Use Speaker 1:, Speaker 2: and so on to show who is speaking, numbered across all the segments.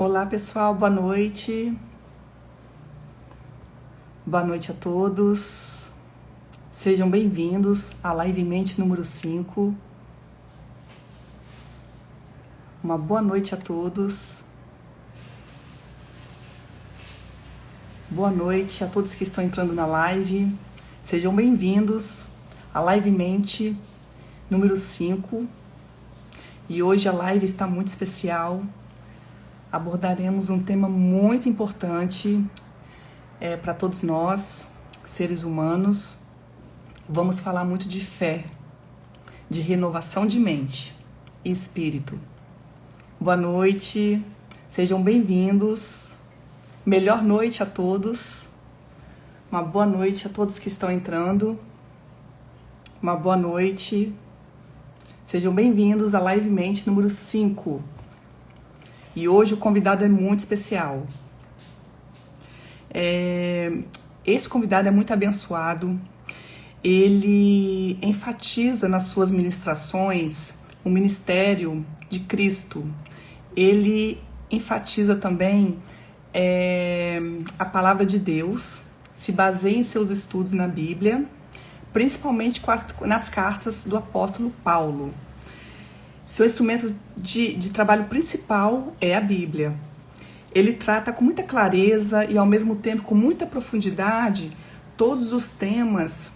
Speaker 1: Olá pessoal, boa noite. Boa noite a todos. Sejam bem-vindos à Live Mente número 5. Uma boa noite a todos. Boa noite a todos que estão entrando na live. Sejam bem-vindos à Live Mente número 5. E hoje a live está muito especial. Abordaremos um tema muito importante para todos nós, seres humanos. Vamos falar muito de fé, de renovação de mente e espírito. Boa noite, sejam bem-vindos. Melhor noite a todos. Uma boa noite a todos que estão entrando. Uma boa noite. Sejam bem-vindos à Live Mente número 5. E hoje o convidado é muito especial. Esse convidado é muito abençoado. Ele enfatiza nas suas ministrações o ministério de Cristo. Ele enfatiza também a palavra de Deus, se baseia em seus estudos na Bíblia, principalmente nas cartas do apóstolo Paulo. Seu instrumento de trabalho principal é a Bíblia. Ele trata com muita clareza e, ao mesmo tempo, com muita profundidade, todos os temas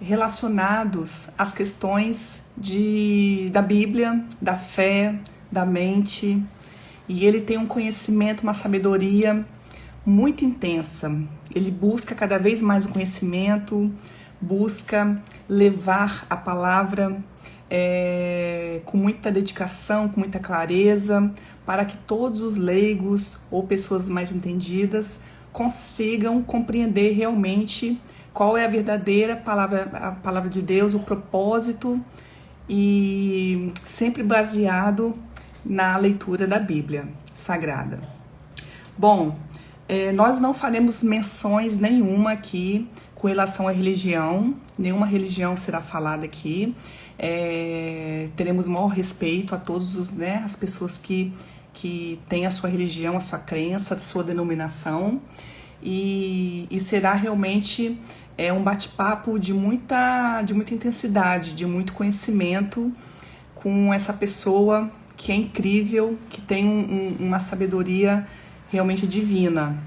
Speaker 1: relacionados às questões da Bíblia, da fé, da mente. E ele tem um conhecimento, uma sabedoria muito intensa. Ele busca cada vez mais o conhecimento, busca levar a palavra com muita dedicação, com muita clareza, para que todos os leigos ou pessoas mais entendidas consigam compreender realmente qual é a verdadeira palavra, a palavra de Deus, o propósito, e sempre baseado na leitura da Bíblia Sagrada. Bom, nós não faremos menções nenhuma aqui com relação à religião, nenhuma religião será falada aqui. Teremos o maior respeito a todas as pessoas que têm a sua religião, a sua crença, a sua denominação, e será realmente um bate-papo de muita intensidade, de muito conhecimento com essa pessoa que é incrível, que tem uma sabedoria realmente divina.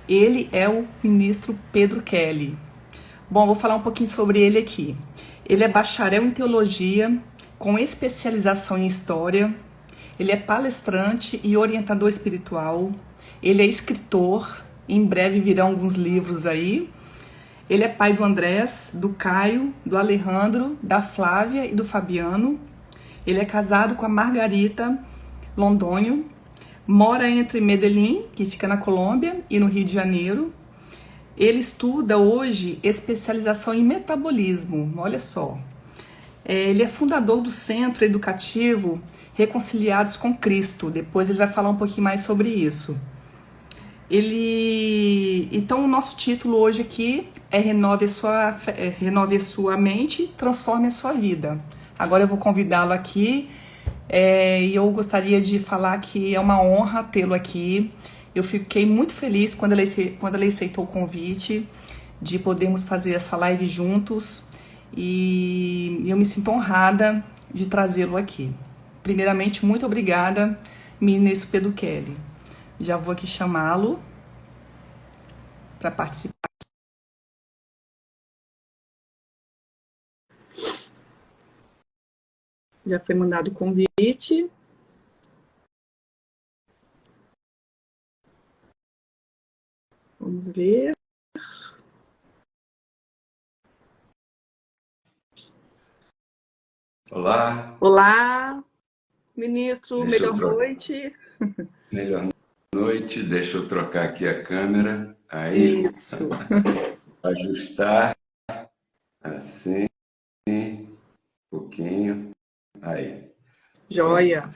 Speaker 1: Ele é o ministro Pedro Kelly. Bom, vou falar um pouquinho sobre ele aqui. Ele é bacharel em teologia, com especialização em história. Ele é palestrante e orientador espiritual. Ele é escritor, em breve virão alguns livros aí. Ele é pai do Andrés, do Caio, do Alejandro, da Flávia e do Fabiano. Ele é casado com a Margarita Londônio. Mora entre Medellín, que fica na Colômbia, e no Rio de Janeiro. Ele estuda hoje especialização em metabolismo, olha só. Ele é fundador do Centro Educativo Reconciliados com Cristo. Depois ele vai falar um pouquinho mais sobre isso. Então, o nosso título hoje aqui é Renove a sua mente, transforme a sua vida. Agora eu vou convidá-lo aqui e eu gostaria de falar que é uma honra tê-lo aqui. Eu fiquei muito feliz quando ele aceitou o convite de podermos fazer essa live juntos, e eu me sinto honrada de trazê-lo aqui. Primeiramente, muito obrigada, ministro Pedro Kelly. Já vou aqui chamá-lo para participar. Já foi mandado o convite. Vamos ver.
Speaker 2: Olá.
Speaker 1: Olá, ministro, melhor noite.
Speaker 2: Melhor noite, deixa eu trocar aqui a câmera. Aí.
Speaker 1: Isso.
Speaker 2: Ajustar. Assim. Um pouquinho. Aí.
Speaker 1: Joia.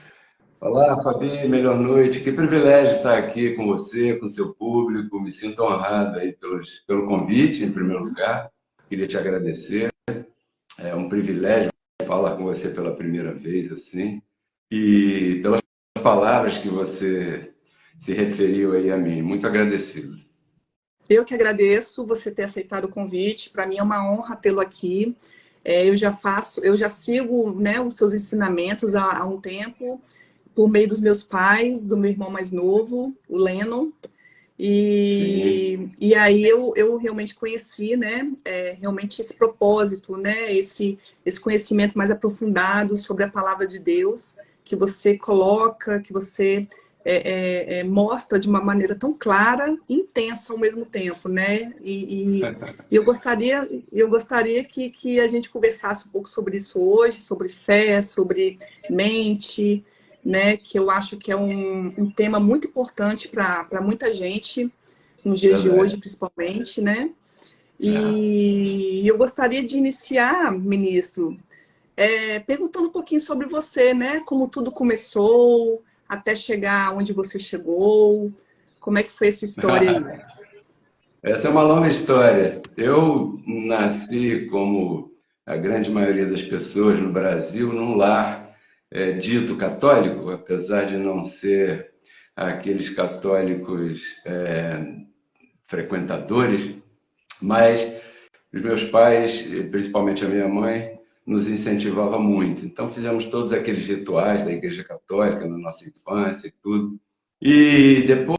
Speaker 2: Olá, Fabi, melhor noite. Que privilégio estar aqui com você, com seu público. Me sinto honrado aí pelo convite, em primeiro lugar. Queria te agradecer. É um privilégio falar com você pela primeira vez, assim. E pelas palavras que você se referiu aí a mim. Muito agradecido.
Speaker 1: Eu que agradeço você ter aceitado o convite. Para mim é uma honra tê-lo aqui. Eu já sigo, né, os seus ensinamentos há um tempo, por meio dos meus pais, do meu irmão mais novo, o Lennon.
Speaker 2: Sim,
Speaker 1: E aí eu realmente conheci, né, realmente esse propósito, né, esse conhecimento mais aprofundado sobre a palavra de Deus, que você coloca, que você mostra de uma maneira tão clara e intensa ao mesmo tempo, né? Eu gostaria que a gente conversasse um pouco sobre isso hoje, sobre fé, sobre mente, né? Que eu acho que é um tema muito importante para muita gente, nos dias de hoje,
Speaker 2: verdade.
Speaker 1: principalmente, né?
Speaker 2: É.
Speaker 1: E eu gostaria de iniciar, ministro, perguntando um pouquinho sobre você, né? Como tudo começou, até chegar onde você chegou, como é que foi essa história aí?
Speaker 2: Essa é uma longa história. Eu nasci, como a grande maioria das pessoas no Brasil, num lar dito católico, apesar de não ser aqueles católicos frequentadores, mas os meus pais, principalmente a minha mãe, nos incentivava muito. Então fizemos todos aqueles rituais da Igreja Católica na nossa infância e tudo. E depois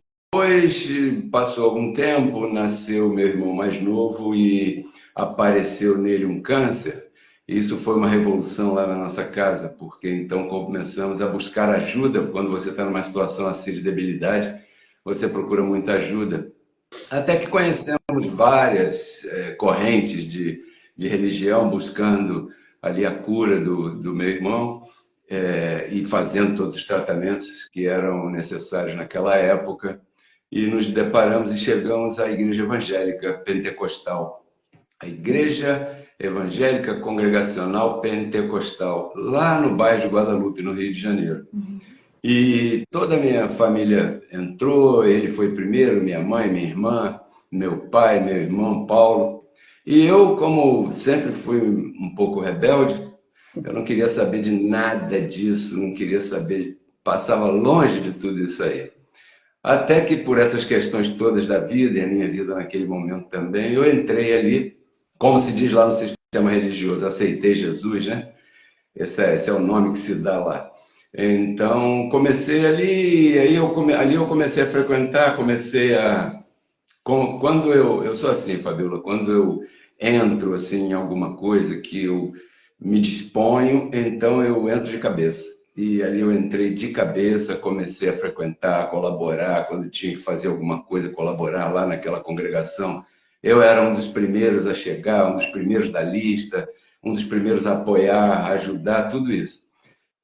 Speaker 2: passou algum tempo, nasceu meu irmão mais novo e apareceu nele um câncer. Isso foi uma revolução lá na nossa casa, porque então começamos a buscar ajuda. Quando você está numa situação assim de debilidade, você procura muita ajuda. Até que conhecemos várias correntes de religião buscando ali a cura do meu irmão e fazendo todos os tratamentos que eram necessários naquela época. E nos deparamos e chegamos à Igreja Evangélica Pentecostal. A Igreja Evangélica Congregacional Pentecostal, lá no bairro de Guadalupe, no Rio de Janeiro. E toda a minha família entrou, ele foi primeiro, minha mãe, minha irmã, meu pai, meu irmão Paulo. E eu, como sempre fui um pouco rebelde, eu não queria saber de nada disso, não queria saber, passava longe de tudo isso aí. Até que por essas questões todas da vida, e a minha vida naquele momento também, eu entrei ali, como se diz lá no sistema religioso, aceitei Jesus, né? Esse é o nome que se dá lá. Então, comecei ali, ali eu comecei a frequentar, comecei a... Quando eu sou assim, Fabiola, quando eu entro assim, em alguma coisa que eu me disponho, então eu entro de cabeça. E ali eu entrei de cabeça, comecei a frequentar, colaborar, quando tinha que fazer alguma coisa, colaborar lá naquela congregação. Eu era um dos primeiros a chegar, um dos primeiros da lista, um dos primeiros a apoiar, a ajudar, tudo isso.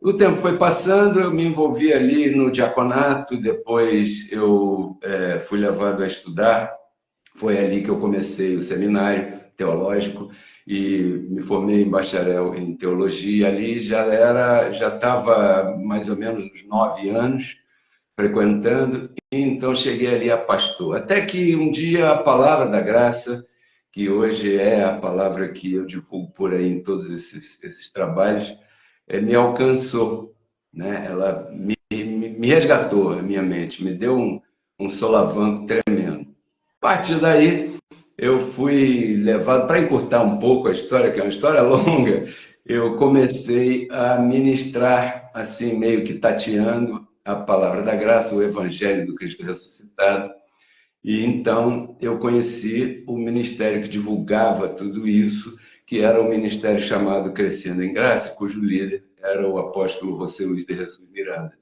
Speaker 2: O tempo foi passando, eu me envolvi ali no diaconato, depois eu fui levado a estudar, foi ali que eu comecei o seminário teológico e me formei em bacharel em teologia. Ali já estava mais ou menos uns 9 anos frequentando, e então cheguei ali a pastor. Até que um dia a palavra da graça, que hoje é a palavra que eu divulgo por aí em todos esses trabalhos, me alcançou, né? Ela me resgatou a minha mente, me deu um solavanco tremendo. A partir daí, eu fui levado, para encurtar um pouco a história, que é uma história longa, eu comecei a ministrar, assim, meio que tateando a palavra da graça, o Evangelho do Cristo ressuscitado. E então eu conheci o ministério que divulgava tudo isso, que era o ministério chamado Crescendo em Graça, cujo líder era o apóstolo José Luiz de Jesus Miranda.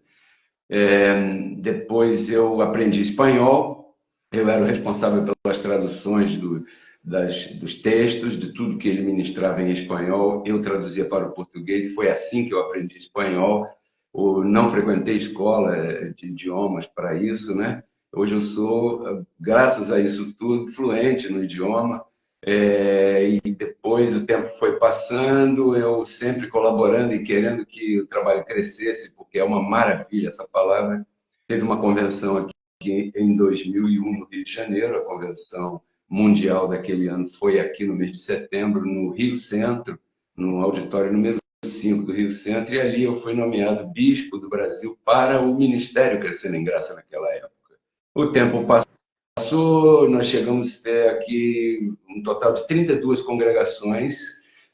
Speaker 2: Depois eu aprendi espanhol, eu era o responsável pelas traduções dos textos, de tudo que ele ministrava em espanhol, eu traduzia para o português, e foi assim que eu aprendi espanhol. Eu não frequentei escola de idiomas para isso, né? Hoje eu sou, graças a isso tudo, fluente no idioma. E depois o tempo foi passando, eu sempre colaborando e querendo que o trabalho crescesse, porque é uma maravilha essa palavra. Teve uma convenção aqui em 2001 no Rio de Janeiro, a convenção mundial daquele ano foi aqui no mês de setembro, no Rio Centro, no auditório número 5 do Rio Centro, e ali eu fui nomeado bispo do Brasil para o Ministério Crescendo em Graça naquela época. O tempo passou, nós chegamos a ter aqui um total de 32 congregações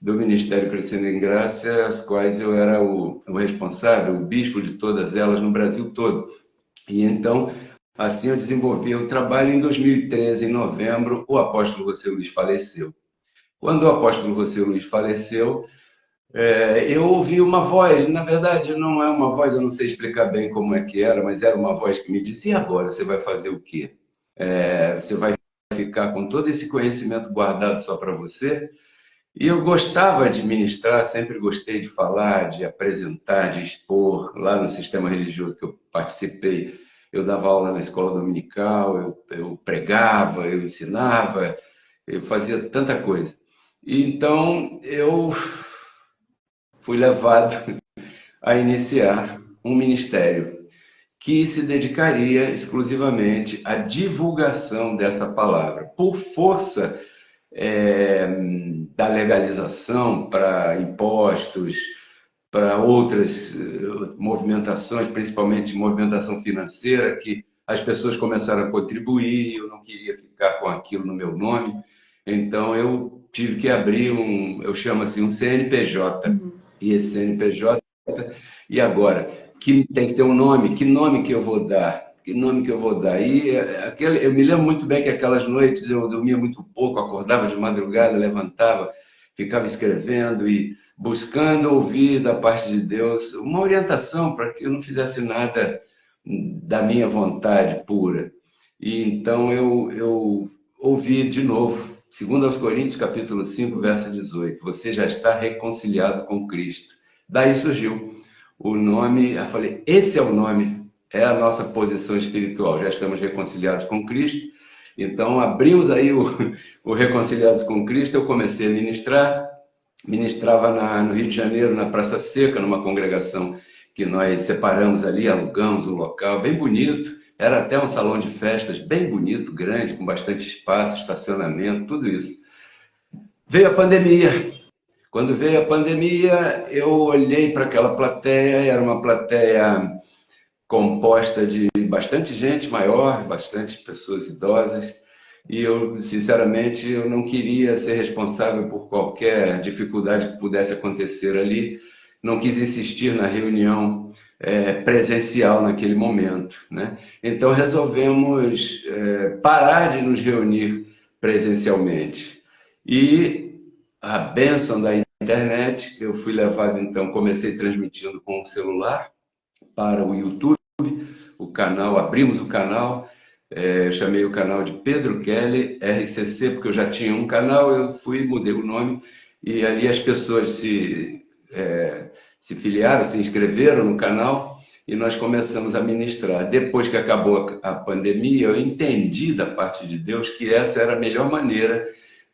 Speaker 2: do Ministério Crescendo em Graça, as quais eu era o responsável, o bispo de todas elas no Brasil todo. E então, assim eu desenvolvi o trabalho. Em 2013, em novembro, o apóstolo José Luiz faleceu. Quando o apóstolo José Luiz faleceu, eu ouvi uma voz, na verdade não é uma voz, eu não sei explicar bem como é que era, mas era uma voz que me disse: e agora, você vai fazer o quê? Você vai ficar com todo esse conhecimento guardado só para você? E eu gostava de ministrar, sempre gostei de falar, de apresentar, de expor. Lá no sistema religioso que eu participei, eu dava aula na escola dominical, eu pregava, eu ensinava, eu fazia tanta coisa. E então eu fui levado a iniciar um ministério que se dedicaria exclusivamente à divulgação dessa palavra. Por força da legalização para impostos, para outras movimentações, principalmente movimentação financeira, que as pessoas começaram a contribuir, eu não queria ficar com aquilo no meu nome, então eu tive que abrir eu chamo assim, um CNPJ. E esse CNPJ, e agora? Que tem que ter um nome, que nome que eu vou dar? Que nome que eu vou dar? Eu me lembro muito bem que aquelas noites eu dormia muito pouco, acordava de madrugada, levantava, ficava escrevendo e buscando ouvir da parte de Deus uma orientação para que eu não fizesse nada da minha vontade pura. E então eu ouvi de novo, segundo aos Coríntios, capítulo 5, verso 18: você já está reconciliado com Cristo. Daí surgiu o nome, eu falei, esse é o nome, é a nossa posição espiritual, já estamos reconciliados com Cristo. Então abrimos aí o Reconciliados com Cristo. Eu comecei a ministrava no Rio de Janeiro, na Praça Seca, numa congregação que nós separamos ali, alugamos um local bem bonito, era até um salão de festas bem bonito, grande, com bastante espaço, estacionamento, tudo isso. Veio a pandemia. Quando veio a pandemia, eu olhei para aquela plateia, era uma plateia composta de bastante gente maior, bastante pessoas idosas, e eu, sinceramente, eu não queria ser responsável por qualquer dificuldade que pudesse acontecer ali, não quis insistir na reunião presencial naquele momento, né? Então resolvemos parar de nos reunir presencialmente. E a bênção da internet, eu fui levado, então, comecei transmitindo com o celular para o YouTube, o canal, abrimos o canal, eu chamei o canal de Pedro Kelly RCC, porque eu já tinha um canal, eu fui, mudei o nome, e ali as pessoas se filiaram, se inscreveram no canal, e nós começamos a ministrar. Depois que acabou a pandemia, eu entendi da parte de Deus que essa era a melhor maneira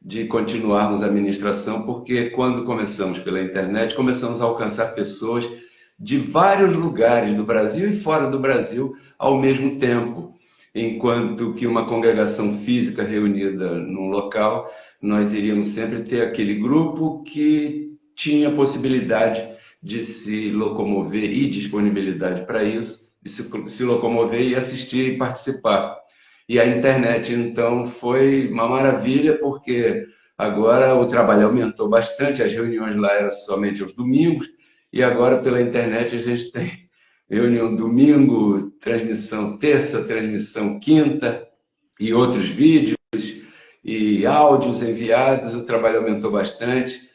Speaker 2: de continuarmos a ministração, porque quando começamos pela internet, começamos a alcançar pessoas de vários lugares do Brasil e fora do Brasil ao mesmo tempo. Enquanto que uma congregação física reunida num local, nós iríamos sempre ter aquele grupo que tinha possibilidade de se locomover e disponibilidade para isso, de se locomover e assistir e participar. E a internet, então, foi uma maravilha, porque agora o trabalho aumentou bastante, as reuniões lá eram somente aos domingos, e agora pela internet a gente tem reunião domingo, transmissão terça, transmissão quinta, e outros vídeos e áudios enviados. O trabalho aumentou bastante,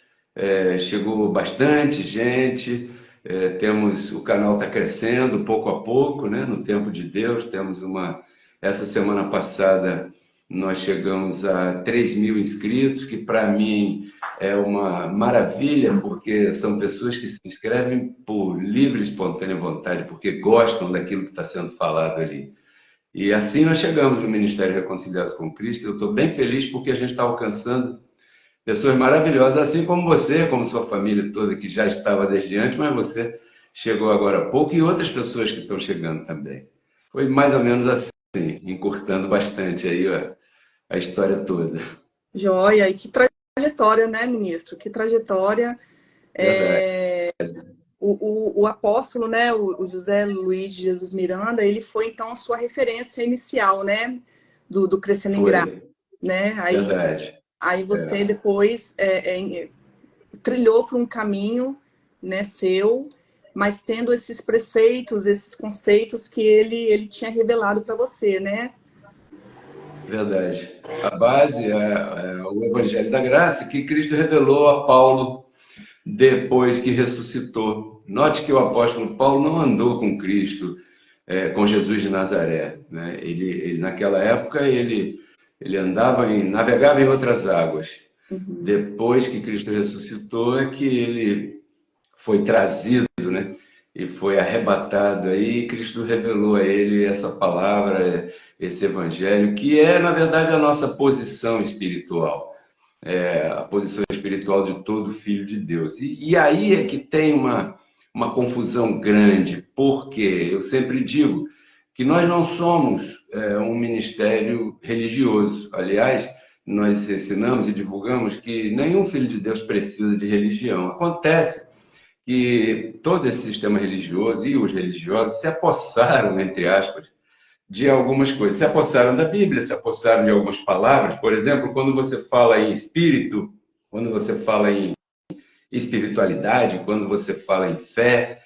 Speaker 2: chegou bastante gente, o canal está crescendo pouco a pouco, né? No tempo de Deus. Essa semana passada nós chegamos a 3.000 inscritos, que para mim é uma maravilha, porque são pessoas que se inscrevem por livre e espontânea vontade, porque gostam daquilo que está sendo falado ali. E assim nós chegamos no Ministério Reconciliados com Cristo. Eu estou bem feliz porque a gente está alcançando pessoas maravilhosas, assim como você, como sua família toda, que já estava desde antes, mas você chegou agora há pouco, e outras pessoas que estão chegando também. Foi mais ou menos assim, encurtando bastante aí a história toda.
Speaker 1: Joia, e que trajetória, né, ministro? Que trajetória.
Speaker 2: Verdade.
Speaker 1: o apóstolo, né, o José Luiz de Jesus Miranda, ele foi então a sua referência inicial, né, do Crescendo em Graça,
Speaker 2: Foi,
Speaker 1: né?
Speaker 2: verdade.
Speaker 1: Aí você
Speaker 2: É,
Speaker 1: depois trilhou por um caminho, né, seu, mas tendo esses preceitos, esses conceitos que ele tinha revelado para você, né?
Speaker 2: verdade. A base é o Evangelho da Graça que Cristo revelou a Paulo depois que ressuscitou. Note que o apóstolo Paulo não andou com Cristo, com Jesus de Nazaré, né? Naquela época ele navegava em outras águas.
Speaker 1: Uhum.
Speaker 2: Depois que Cristo ressuscitou é que ele foi trazido, né? E foi arrebatado aí, e Cristo revelou a ele essa palavra, esse evangelho, que é, na verdade, a nossa posição espiritual, a posição espiritual de todo filho de Deus. E aí é que tem uma confusão grande, porque eu sempre digo que nós não somos um ministério religioso. Aliás, nós ensinamos e divulgamos que nenhum filho de Deus precisa de religião. Acontece que todo esse sistema religioso e os religiosos se apossaram, entre aspas, de algumas coisas. Se apossaram da Bíblia, se apossaram de algumas palavras. Por exemplo, quando você fala em espírito, quando você fala em espiritualidade, quando você fala em fé,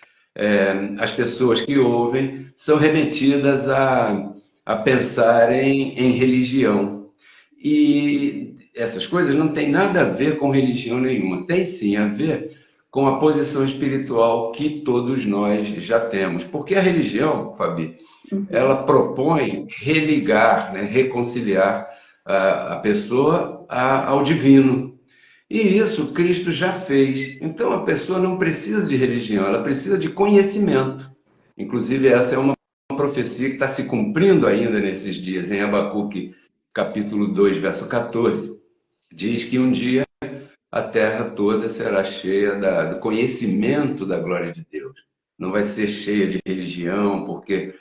Speaker 2: as pessoas que ouvem são remetidas a pensar em religião. E essas coisas não têm nada a ver com religião nenhuma. Tem sim a ver com a posição espiritual que todos nós já temos. Porque a religião, Fabi,
Speaker 1: Uhum.
Speaker 2: ela propõe religar, né, reconciliar a pessoa ao divino. E isso Cristo já fez. Então a pessoa não precisa de religião, ela precisa de conhecimento. Inclusive, essa é uma profecia que está se cumprindo ainda nesses dias, em Abacuque, capítulo 2, verso 14. Diz que um dia a terra toda será cheia do conhecimento da glória de Deus. Não vai ser cheia de religião, porque,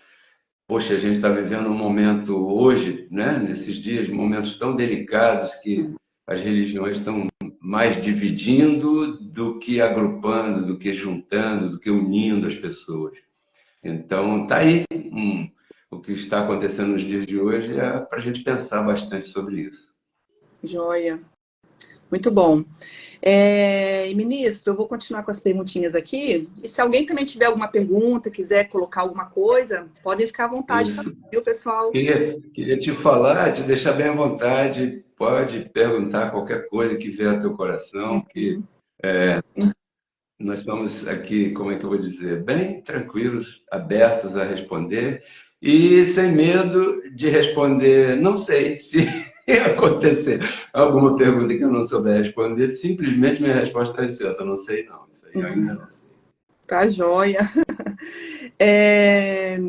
Speaker 2: poxa, a gente está vivendo um momento hoje, né, nesses dias, momentos tão delicados que as religiões estão mais dividindo do que agrupando, do que juntando, do que unindo as pessoas. Então, tá aí o que está acontecendo nos dias de hoje é para a gente pensar bastante sobre isso.
Speaker 1: Joia. Muito bom. E, ministro, eu vou continuar com as perguntinhas aqui. E se alguém também tiver alguma pergunta, quiser colocar alguma coisa, podem ficar à vontade, tá?
Speaker 2: Isso.
Speaker 1: Viu, pessoal?
Speaker 2: Queria te falar, te deixar bem à vontade. Pode perguntar qualquer coisa que vier ao teu coração, que
Speaker 1: Uhum.
Speaker 2: nós estamos aqui, como é que eu vou dizer, bem tranquilos, abertos a responder e sem medo de responder, não sei se acontecer alguma pergunta que eu não souber responder, simplesmente minha resposta é essa, eu não sei não, isso aí eu ainda não sei.
Speaker 1: Tá joia. É,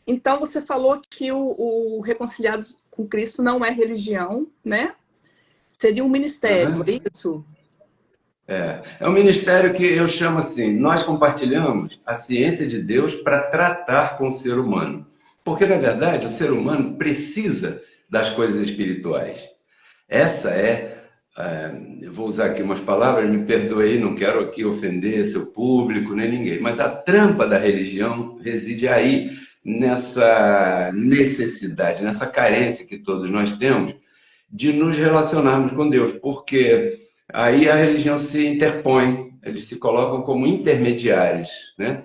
Speaker 1: Então, você falou que o Reconciliados com Cristo não é religião, né? Seria um ministério,
Speaker 2: Aham.
Speaker 1: é isso?
Speaker 2: É um ministério que eu chamo assim, nós compartilhamos a ciência de Deus para tratar com o ser humano. Porque, na verdade, o ser humano precisa das coisas espirituais. Essa eu vou usar aqui umas palavras, me perdoe aí, não quero aqui ofender seu público nem ninguém, mas a trampa da religião reside aí nessa necessidade, nessa carência que todos nós temos de nos relacionarmos com Deus, porque aí a religião se interpõe, eles se colocam como intermediários, né?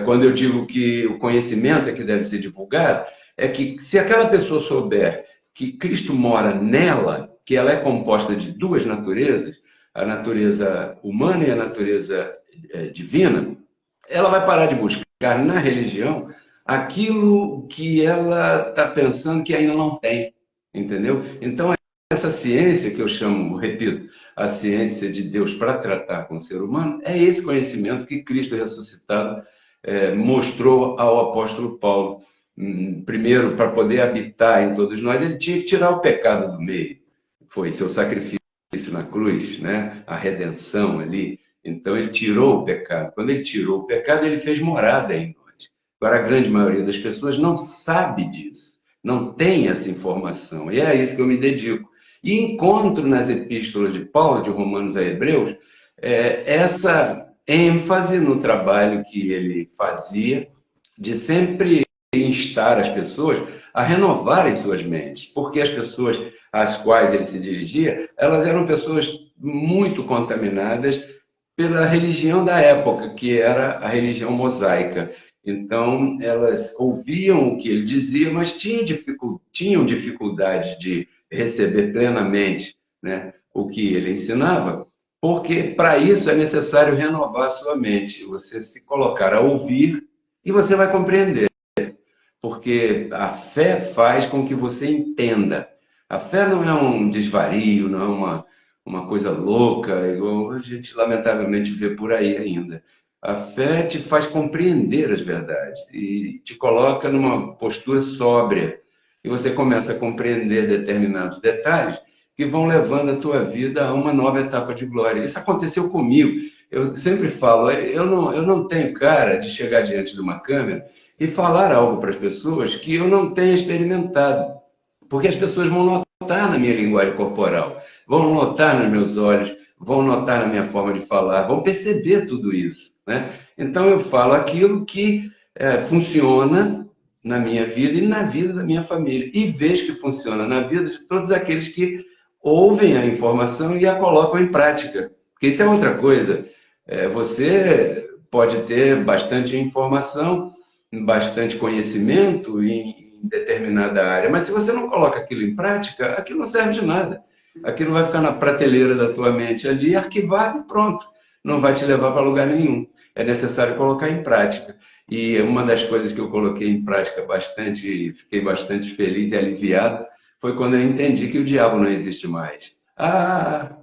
Speaker 2: Quando eu digo que o conhecimento é que deve ser divulgado, é que se aquela pessoa souber que Cristo mora nela, que ela é composta de duas naturezas, a natureza humana e a natureza divina, ela vai parar de buscar na religião aquilo que ela está pensando que ainda não tem, entendeu? Então, essa ciência que eu chamo, repito, a ciência de Deus para tratar com o ser humano, é esse conhecimento que Cristo ressuscitado mostrou ao apóstolo Paulo. Primeiro, para poder habitar em todos nós, ele tinha que tirar o pecado do meio. Foi seu sacrifício na cruz, né? A redenção ali. Então, ele tirou o pecado. Quando ele tirou o pecado, ele fez morada em nós. Agora, a grande maioria das pessoas não sabe disso, não tem essa informação. E é a isso que eu me dedico. E encontro nas epístolas de Paulo, de Romanos a Hebreus, essa ênfase no trabalho que ele fazia, de sempre instar as pessoas a renovarem suas mentes, porque as pessoas às quais ele se dirigia, elas eram pessoas muito contaminadas pela religião da época, que era a religião mosaica. Então, elas ouviam o que ele dizia, mas tinham dificuldade de receber plenamente, né, o que ele ensinava, porque para isso é necessário renovar a sua mente, você se colocar a ouvir e você vai compreender, porque a fé faz com que você entenda. A fé não é um desvario, não é uma coisa louca, igual a gente lamentavelmente vê por aí ainda. A fé te faz compreender as verdades e te coloca numa postura sóbria. E você começa a compreender determinados detalhes que vão levando a tua vida a uma nova etapa de glória. Isso aconteceu comigo. Eu sempre falo, eu não tenho cara de chegar diante de uma câmera e falar algo para as pessoas que eu não tenha experimentado. Porque as pessoas vão notar na minha linguagem corporal, vão notar nos meus olhos, vão notar na minha forma de falar, vão perceber tudo isso, né? Então eu falo aquilo que funciona na minha vida e na vida da minha família. E vejo que funciona na vida de todos aqueles que ouvem a informação e a colocam em prática. Porque isso é outra coisa. Você pode ter bastante informação, bastante conhecimento em determinada área, mas se você não coloca aquilo em prática, aquilo não serve de nada. Aquilo vai ficar na prateleira da tua mente ali, arquivado e pronto. Não vai te levar para lugar nenhum. É necessário colocar em prática. E uma das coisas que eu coloquei em prática bastante, fiquei bastante feliz e aliviado, foi quando eu entendi que o diabo não existe mais. Ah,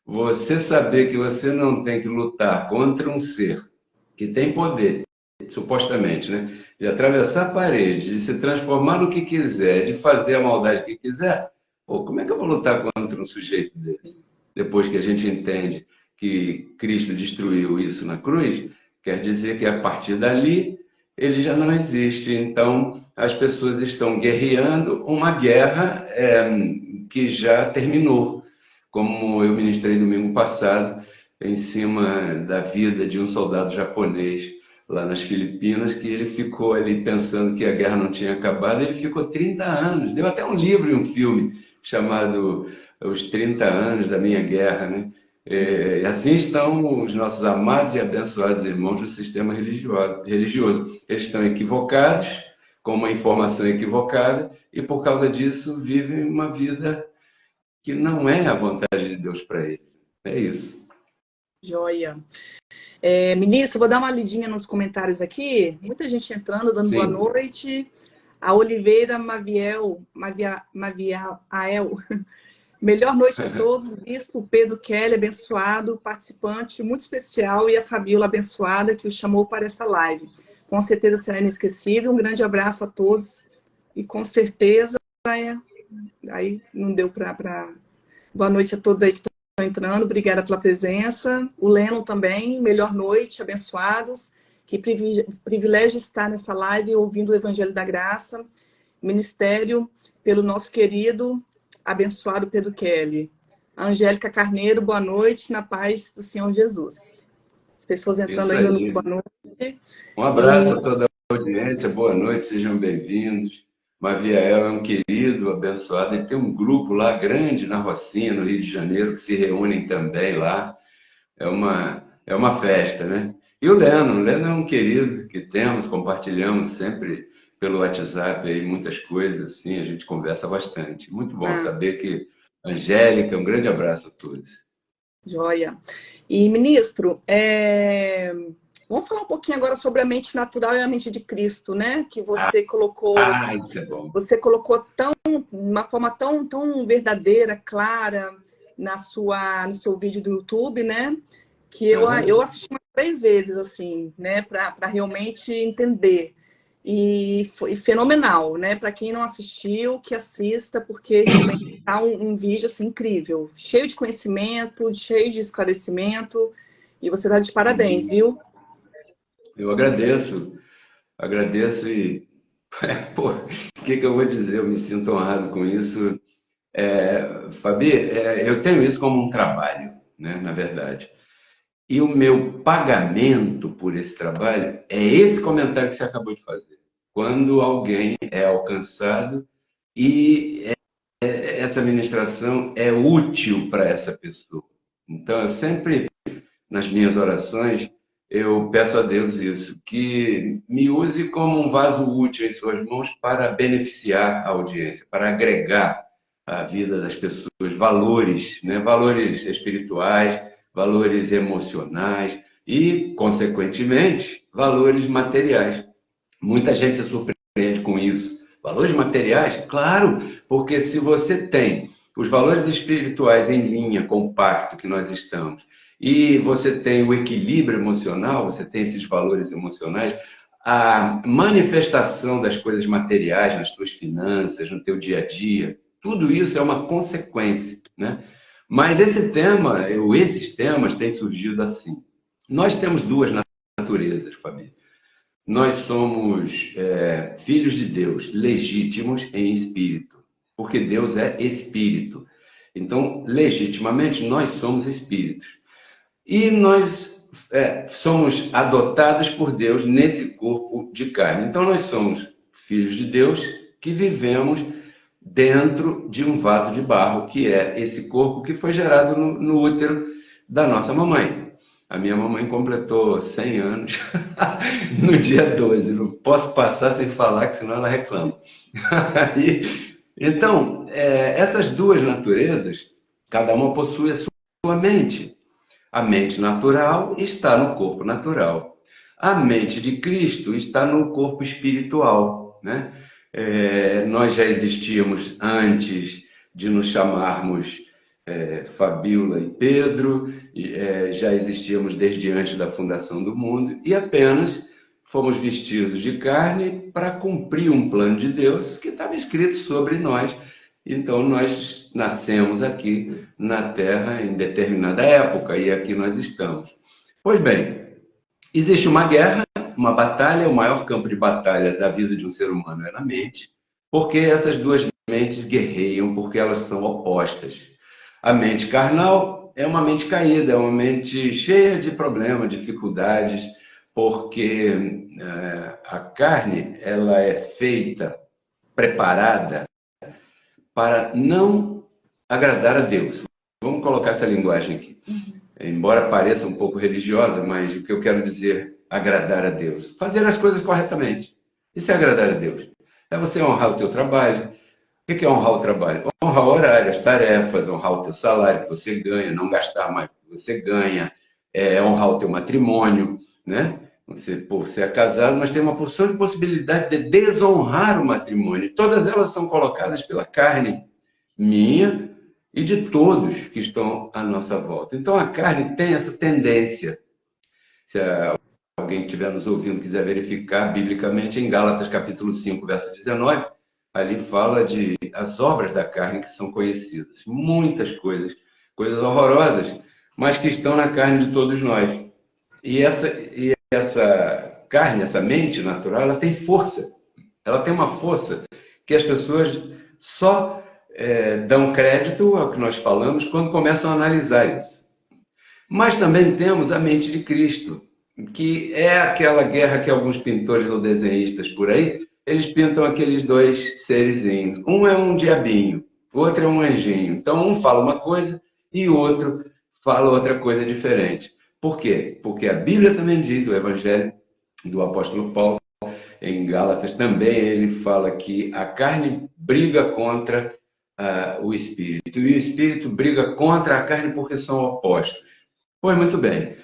Speaker 2: você saber que você não tem que lutar contra um ser que tem poder, supostamente, né? De atravessar a parede, de se transformar no que quiser, de fazer a maldade que quiser. Pô, como é que eu vou lutar contra um sujeito desse? Depois que a gente entende que Cristo destruiu isso na cruz, quer dizer que a partir dali ele já não existe. Então as pessoas estão guerreando uma guerra que já terminou, como eu ministrei domingo passado, em cima da vida de um soldado japonês lá nas Filipinas, que ele ficou ali pensando que a guerra não tinha acabado, ele ficou 30 anos, deu até um livro e um filme chamado Os 30 Anos da Minha Guerra, né? E assim estão os nossos amados e abençoados irmãos do sistema religioso. Eles estão equivocados, com uma informação equivocada, e por causa disso vivem uma vida que não é a vontade de Deus para eles. É isso.
Speaker 1: Joia. Ministro, vou dar uma lidinha nos comentários aqui. Muita gente entrando, dando boa
Speaker 2: Sim.
Speaker 1: noite. A Oliveira Maviael. Melhor noite a todos. Bispo Pedro Kelly, abençoado, participante muito especial, e a Fabiola, abençoada, que o chamou para essa live. Com certeza será inesquecível. Um grande abraço a todos. E com certeza, aí não deu para... Boa noite a todos aí que estão entrando. Obrigada pela presença. O Leno também. Melhor noite, abençoados. Que privilégio estar nessa live ouvindo o Evangelho da Graça. Ministério pelo nosso querido, abençoado Pedro Kelly. Angélica Carneiro, boa noite, na paz do Senhor Jesus. As pessoas entrando
Speaker 2: Isso
Speaker 1: ainda no
Speaker 2: aí.
Speaker 1: boa noite.
Speaker 2: Um abraço a toda a audiência, boa noite, sejam bem-vindos. Maviael é um querido, abençoado, ele tem um grupo lá grande na Rocinha, no Rio de Janeiro, que se reúnem também lá. É uma festa, né? E o Leno é um querido que temos, compartilhamos sempre pelo WhatsApp aí muitas coisas, assim, a gente conversa bastante. Muito bom saber que Angélica, um grande abraço a todos.
Speaker 1: Joia. E, ministro, vamos falar um pouquinho agora sobre a mente natural e a mente de Cristo, né? Que você colocou,
Speaker 2: Isso é bom.
Speaker 1: uma forma tão verdadeira, clara, no seu vídeo do YouTube, né? Que eu assisti umas 3 vezes, assim, né? Para realmente entender. E foi fenomenal, né? Para quem não assistiu, que assista, porque realmente tá um vídeo assim, incrível, cheio de conhecimento, cheio de esclarecimento, e você tá de parabéns, viu?
Speaker 2: Eu agradeço e, pô, o que eu vou dizer? Eu me sinto honrado com isso. Fabi, eu tenho isso como um trabalho, né, na verdade. E o meu pagamento por esse trabalho é esse comentário que você acabou de fazer. Quando alguém é alcançado e essa ministração é útil para essa pessoa. Então, eu sempre, nas minhas orações, eu peço a Deus isso, que me use como um vaso útil em suas mãos para beneficiar a audiência, para agregar à vida das pessoas valores, né? Valores espirituais, valores emocionais e, consequentemente, valores materiais. Muita gente se surpreende com isso. Valores materiais? Claro, porque se você tem os valores espirituais em linha com o pacto que nós estamos, e você tem o equilíbrio emocional, você tem esses valores emocionais, a manifestação das coisas materiais nas tuas finanças, no teu dia a dia, tudo isso é uma consequência, né? Mas esse tema, ou esses temas têm surgido assim. Nós temos duas naturezas, Fabi. Nós somos filhos de Deus, legítimos em espírito, porque Deus é espírito. Então, legitimamente, nós somos espíritos. E nós somos adotados por Deus nesse corpo de carne. Então, nós somos filhos de Deus que vivemos dentro de um vaso de barro, que é esse corpo que foi gerado no útero da nossa mamãe. A minha mamãe completou 100 anos no dia 12. Não posso passar sem falar, que senão ela reclama. Então, essas duas naturezas, cada uma possui a sua mente. A mente natural está no corpo natural. A mente de Cristo está no corpo espiritual, né? Nós já existíamos antes de nos chamarmos Fabíola e Pedro, já existíamos desde antes da fundação do mundo e apenas fomos vestidos de carne para cumprir um plano de Deus que estava escrito sobre nós. Então nós nascemos aqui na Terra em determinada época e aqui nós estamos. Pois bem, existe uma guerra, uma batalha, o maior campo de batalha da vida de um ser humano é na mente, porque essas duas mentes guerreiam, porque elas são opostas. A mente carnal é uma mente caída, é uma mente cheia de problemas, dificuldades, porque a carne ela é feita, preparada para não agradar a Deus. Vamos colocar essa linguagem aqui. Embora pareça um pouco religiosa, mas o que eu quero dizer, agradar a Deus. Fazer as coisas corretamente. Isso é agradar a Deus. É você honrar o teu trabalho. O que é honrar o trabalho? Honrar o horário, as tarefas, honrar o teu salário que você ganha, não gastar mais do que você ganha, honrar o teu matrimônio, né? Você é casado, mas tem uma porção de possibilidade de desonrar o matrimônio. Todas elas são colocadas pela carne minha e de todos que estão à nossa volta. Então a carne tem essa tendência. Se alguém que estiver nos ouvindo quiser verificar biblicamente, em Gálatas capítulo 5, verso 19, ali fala de as obras da carne que são conhecidas. Muitas coisas, coisas horrorosas, mas que estão na carne de todos nós. E essa carne, essa mente natural, ela tem força. Ela tem uma força que as pessoas só dão crédito ao que nós falamos quando começam a analisar isso. Mas também temos a mente de Cristo, que é aquela guerra que alguns pintores ou desenhistas por aí, eles pintam aqueles dois serezinhos. Um é um diabinho, o outro é um anjinho. Então um fala uma coisa e o outro fala outra coisa diferente. Por quê? Porque a Bíblia também diz, o Evangelho do apóstolo Paulo, em Gálatas também, ele fala que a carne briga contra o Espírito, e o Espírito briga contra a carne porque são opostos. Pois muito bem.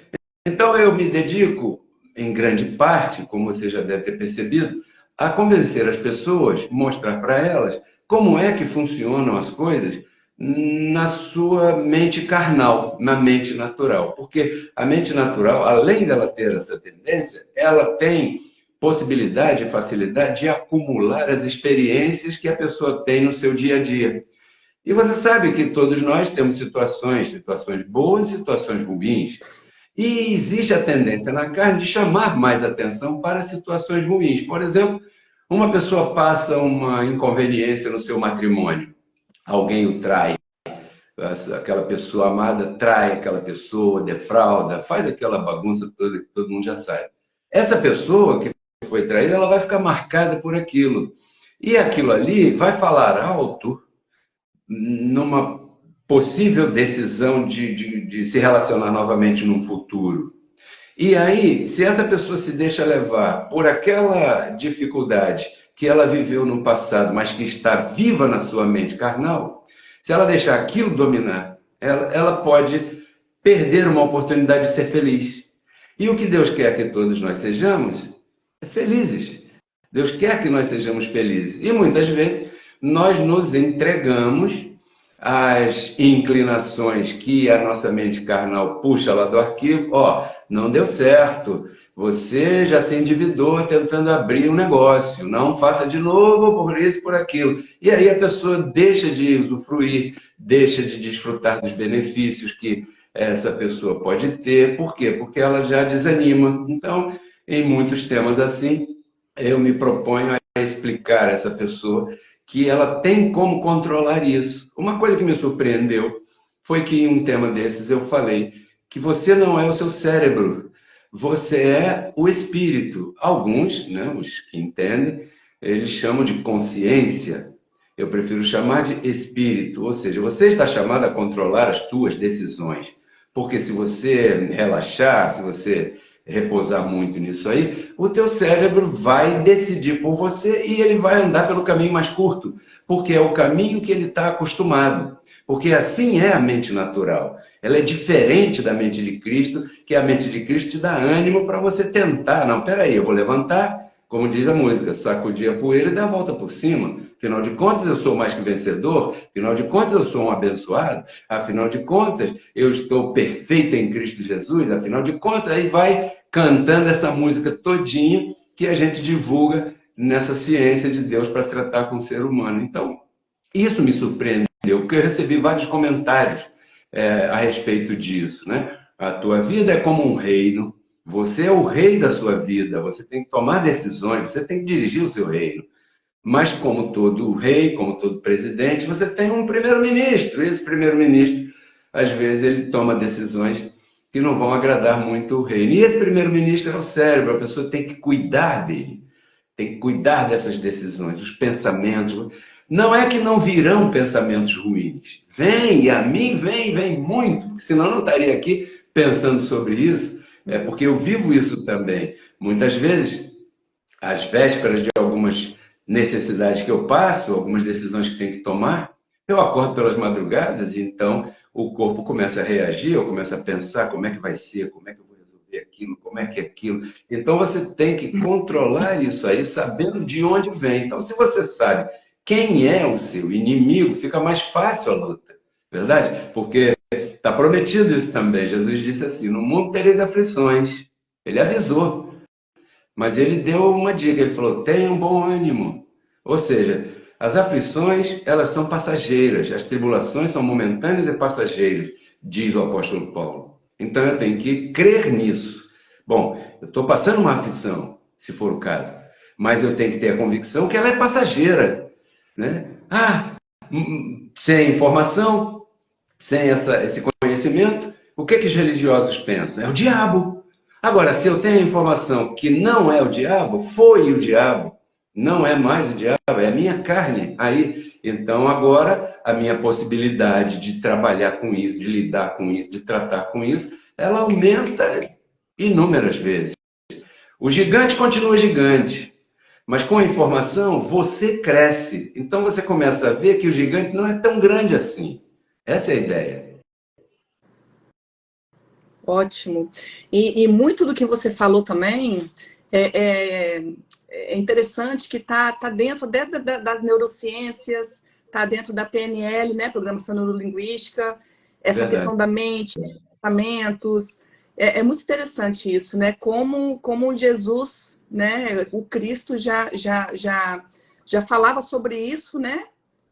Speaker 2: Então eu me dedico, em grande parte, como você já deve ter percebido, a convencer as pessoas, mostrar para elas como é que funcionam as coisas na sua mente carnal, na mente natural. Porque a mente natural, além dela ter essa tendência, ela tem possibilidade e facilidade de acumular as experiências que a pessoa tem no seu dia a dia. E você sabe que todos nós temos situações boas e situações ruins. E existe a tendência na carne de chamar mais atenção para situações ruins. Por exemplo, uma pessoa passa uma inconveniência no seu matrimônio, alguém o trai, aquela pessoa amada trai aquela pessoa, defrauda, faz aquela bagunça toda que todo mundo já sabe. Essa pessoa que foi traída, ela vai ficar marcada por aquilo. E aquilo ali vai falar alto numa possível decisão de se relacionar novamente num futuro. E aí, se essa pessoa se deixa levar por aquela dificuldade que ela viveu no passado, mas que está viva na sua mente carnal, se ela deixar aquilo dominar, ela pode perder uma oportunidade de ser feliz. E o que Deus quer que todos nós sejamos é felizes. Deus quer que nós sejamos felizes. E muitas vezes nós nos entregamos às inclinações que a nossa mente carnal puxa lá do arquivo. Ó, não deu certo. Você já se endividou tentando abrir um negócio. Não faça de novo por isso, por aquilo. E aí a pessoa deixa de usufruir, deixa de desfrutar dos benefícios que essa pessoa pode ter. Por quê? Porque ela já desanima. Então, em muitos temas assim, eu me proponho a explicar a essa pessoa que ela tem como controlar isso. Uma coisa que me surpreendeu foi que em um tema desses eu falei que você não é o seu cérebro, você é o espírito. Alguns, né, os que entendem, eles chamam de consciência. Eu prefiro chamar de espírito, ou seja, você está chamado a controlar as tuas decisões. Porque se você relaxar, se você repousar muito nisso aí, o teu cérebro vai decidir por você e ele vai andar pelo caminho mais curto, porque é o caminho que ele está acostumado. Porque assim é a mente natural. Ela é diferente da mente de Cristo, que a mente de Cristo te dá ânimo para você tentar. Não, peraí, eu vou levantar, como diz a música, sacudir a poeira e dar a volta por cima. Afinal de contas, eu sou mais que vencedor. Afinal de contas, eu sou um abençoado. Afinal de contas, eu estou perfeito em Cristo Jesus. Afinal de contas, aí vai cantando essa música todinha que a gente divulga nessa ciência de Deus para tratar com o ser humano. Então, isso me surpreendeu, porque eu recebi vários comentários a respeito disso, né? A tua vida é como um reino, você é o rei da sua vida, você tem que tomar decisões, você tem que dirigir o seu reino. Mas como todo rei, como todo presidente, você tem um primeiro-ministro. Esse primeiro-ministro, às vezes, ele toma decisões que não vão agradar muito o reino. E esse primeiro-ministro é o cérebro, a pessoa tem que cuidar dele, tem que cuidar dessas decisões, os pensamentos. Não é que não virão pensamentos ruins. Vem, e a mim vem muito, porque senão eu não estaria aqui pensando sobre isso, porque eu vivo isso também. Muitas vezes, às vésperas de algumas necessidades que eu passo, algumas decisões que tenho que tomar, eu acordo pelas madrugadas e então o corpo começa a reagir, eu começo a pensar como é que vai ser, como é que eu vou resolver aquilo, como é que é aquilo. Então você tem que controlar isso aí, sabendo de onde vem. Então, se você sabe quem é o seu inimigo, fica mais fácil a luta, verdade? Porque está prometido isso também. Jesus disse assim, no mundo tereis aflições. Ele avisou. Mas ele deu uma dica, ele falou, tenha um bom ânimo. Ou seja, as aflições, elas são passageiras, as tribulações são momentâneas e passageiras, diz o apóstolo Paulo. Então eu tenho que crer nisso. Bom, eu estou passando uma aflição, se for o caso, mas eu tenho que ter a convicção que ela é passageira. Né? Sem informação, sem esse conhecimento, o que os religiosos pensam? É o diabo. Agora, se eu tenho a informação que não é o diabo, foi o diabo, não é mais o diabo, é a minha carne. Aí, então agora a minha possibilidade de trabalhar com isso, de lidar com isso, de tratar com isso, ela aumenta inúmeras vezes. O gigante continua gigante, mas com a informação você cresce. Então você começa a ver que o gigante não é tão grande assim. Essa é a ideia.
Speaker 1: Ótimo. E muito do que você falou também é interessante que tá dentro das neurociências, está dentro da PNL, né, Programação Neurolinguística, essa
Speaker 2: Verdade.
Speaker 1: questão da mente, pensamentos. É muito interessante isso, né? Como Jesus, né, o Cristo já falava sobre isso, né?